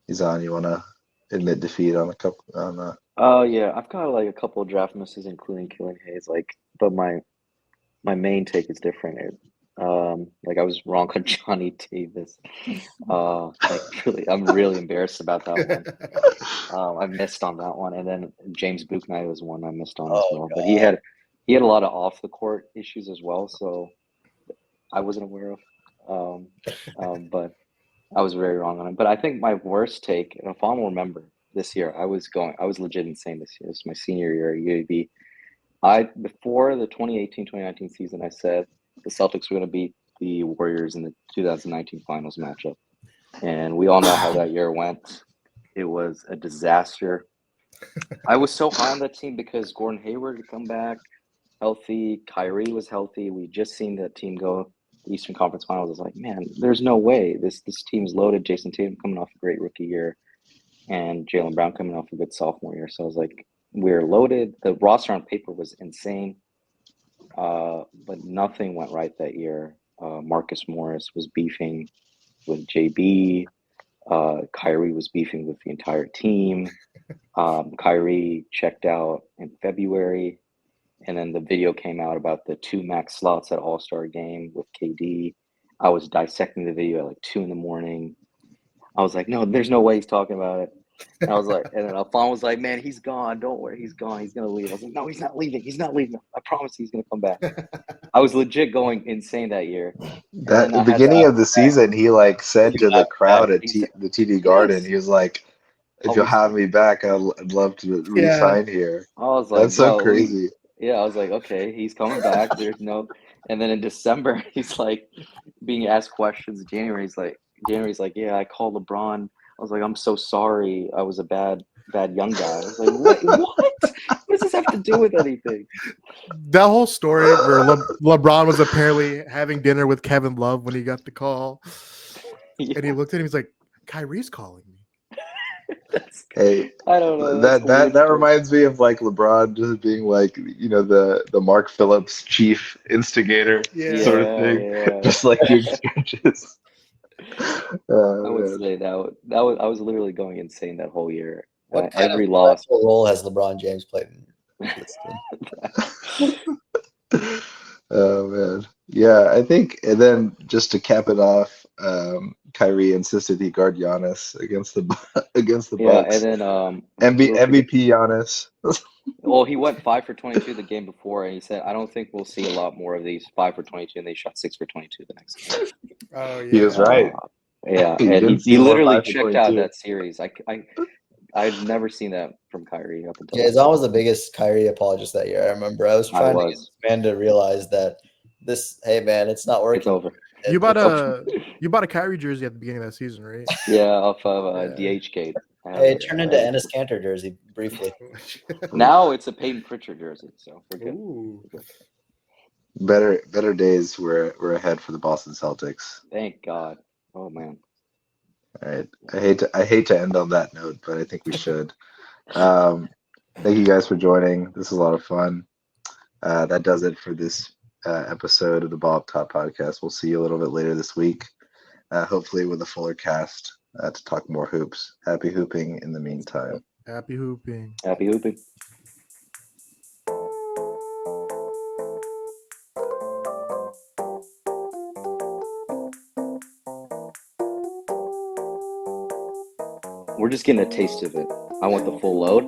Izan, you want to admit defeat on a couple on Yeah, I've got like a couple of draft misses, including Killing Hayes. But my main take is different. Like I was wrong on Johnny Davis. I'm really embarrassed about that one. I missed on that one, and then James Bouknight was one I missed on as well. God. But he had a lot of off the court issues as well, so I wasn't aware of. But I was very wrong on him. But I think my worst take, and if I'll remember this year, I was legit insane this year. This was my senior year at UAB. Before the 2018-2019 season, I said the Celtics were going to beat the Warriors in the 2019 finals matchup. And we all know how that year went. It was a disaster. I was so high on that team because Gordon Hayward had come back healthy. Kyrie was healthy. We just seen that team go to the Eastern Conference Finals. I was like, man, there's no way. This team's loaded. Jason Tatum coming off a great rookie year and Jaylen Brown coming off a good sophomore year. So I was like, we're loaded. The roster on paper was insane, but nothing went right that year. Marcus Morris was beefing with JB. Kyrie was beefing with the entire team. Kyrie checked out in February, and then the video came out about the 2 max slots at All-Star game with KD. I was dissecting the video at like 2 in. I was like, no, there's no way he's talking about it. And I was like, and then Alphon was like, man, he's gone. Don't worry, he's gone. He's gonna leave. I was like, no, he's not leaving. He's not leaving. I promise he's gonna come back. I was legit going insane that year. that. At the beginning of the season, he like said to the crowd at the TD Garden, he was like, "If you'll have me back, I'd love to re-sign here." I was like, That's so bro, crazy. I was like, okay, he's coming back. There's no, and then in December, he's like being asked questions. January's like, yeah, I called LeBron. I was like, I'm so sorry. I was a bad young guy. I was like, what? What does this have to do with anything? That whole story where LeBron was apparently having dinner with Kevin Love when he got the call, and he looked at him. He's like, "Kyrie's calling me." Hey, I don't know. That reminds me of like LeBron just being like, the Mark Phillips chief instigator sort of thing, just like doing stretches. I would say that was I was literally going insane that whole year. What Every loss. role has LeBron James played in this team? Oh man, yeah. I think, and then just to cap it off, Kyrie insisted he guard Giannis against the Bucks. And then MVP Giannis. Well, he went 5 for 22 the game before, and he said, "I don't think we'll see a lot more of these 5 for 22." And they shot 6 for 22 the next game. Oh yeah, he was right. Yeah, and he literally checked out that series. I've never seen that from Kyrie up until. Yeah, Zan was the biggest Kyrie apologist that year. I remember I was trying to get this man to realize that hey man, it's not working. It's over. You bought a Kyrie jersey at the beginning of that season, right? Yeah, off of DHgate. Hey, it turned into Enes Kanter jersey briefly. Now it's a Peyton Pritchard jersey, so we're good. Ooh. Better days were ahead for the Boston Celtics. Thank God. Oh man. All right. I hate to end on that note, but I think we should. Thank you guys for joining. This is a lot of fun. That does it for this episode of the Ball Up Top podcast. We'll see you a little bit later this week, hopefully with a fuller cast to talk more hoops. Happy hooping in the meantime. Happy hooping. Happy hooping. We're just getting a taste of it. I want the full load.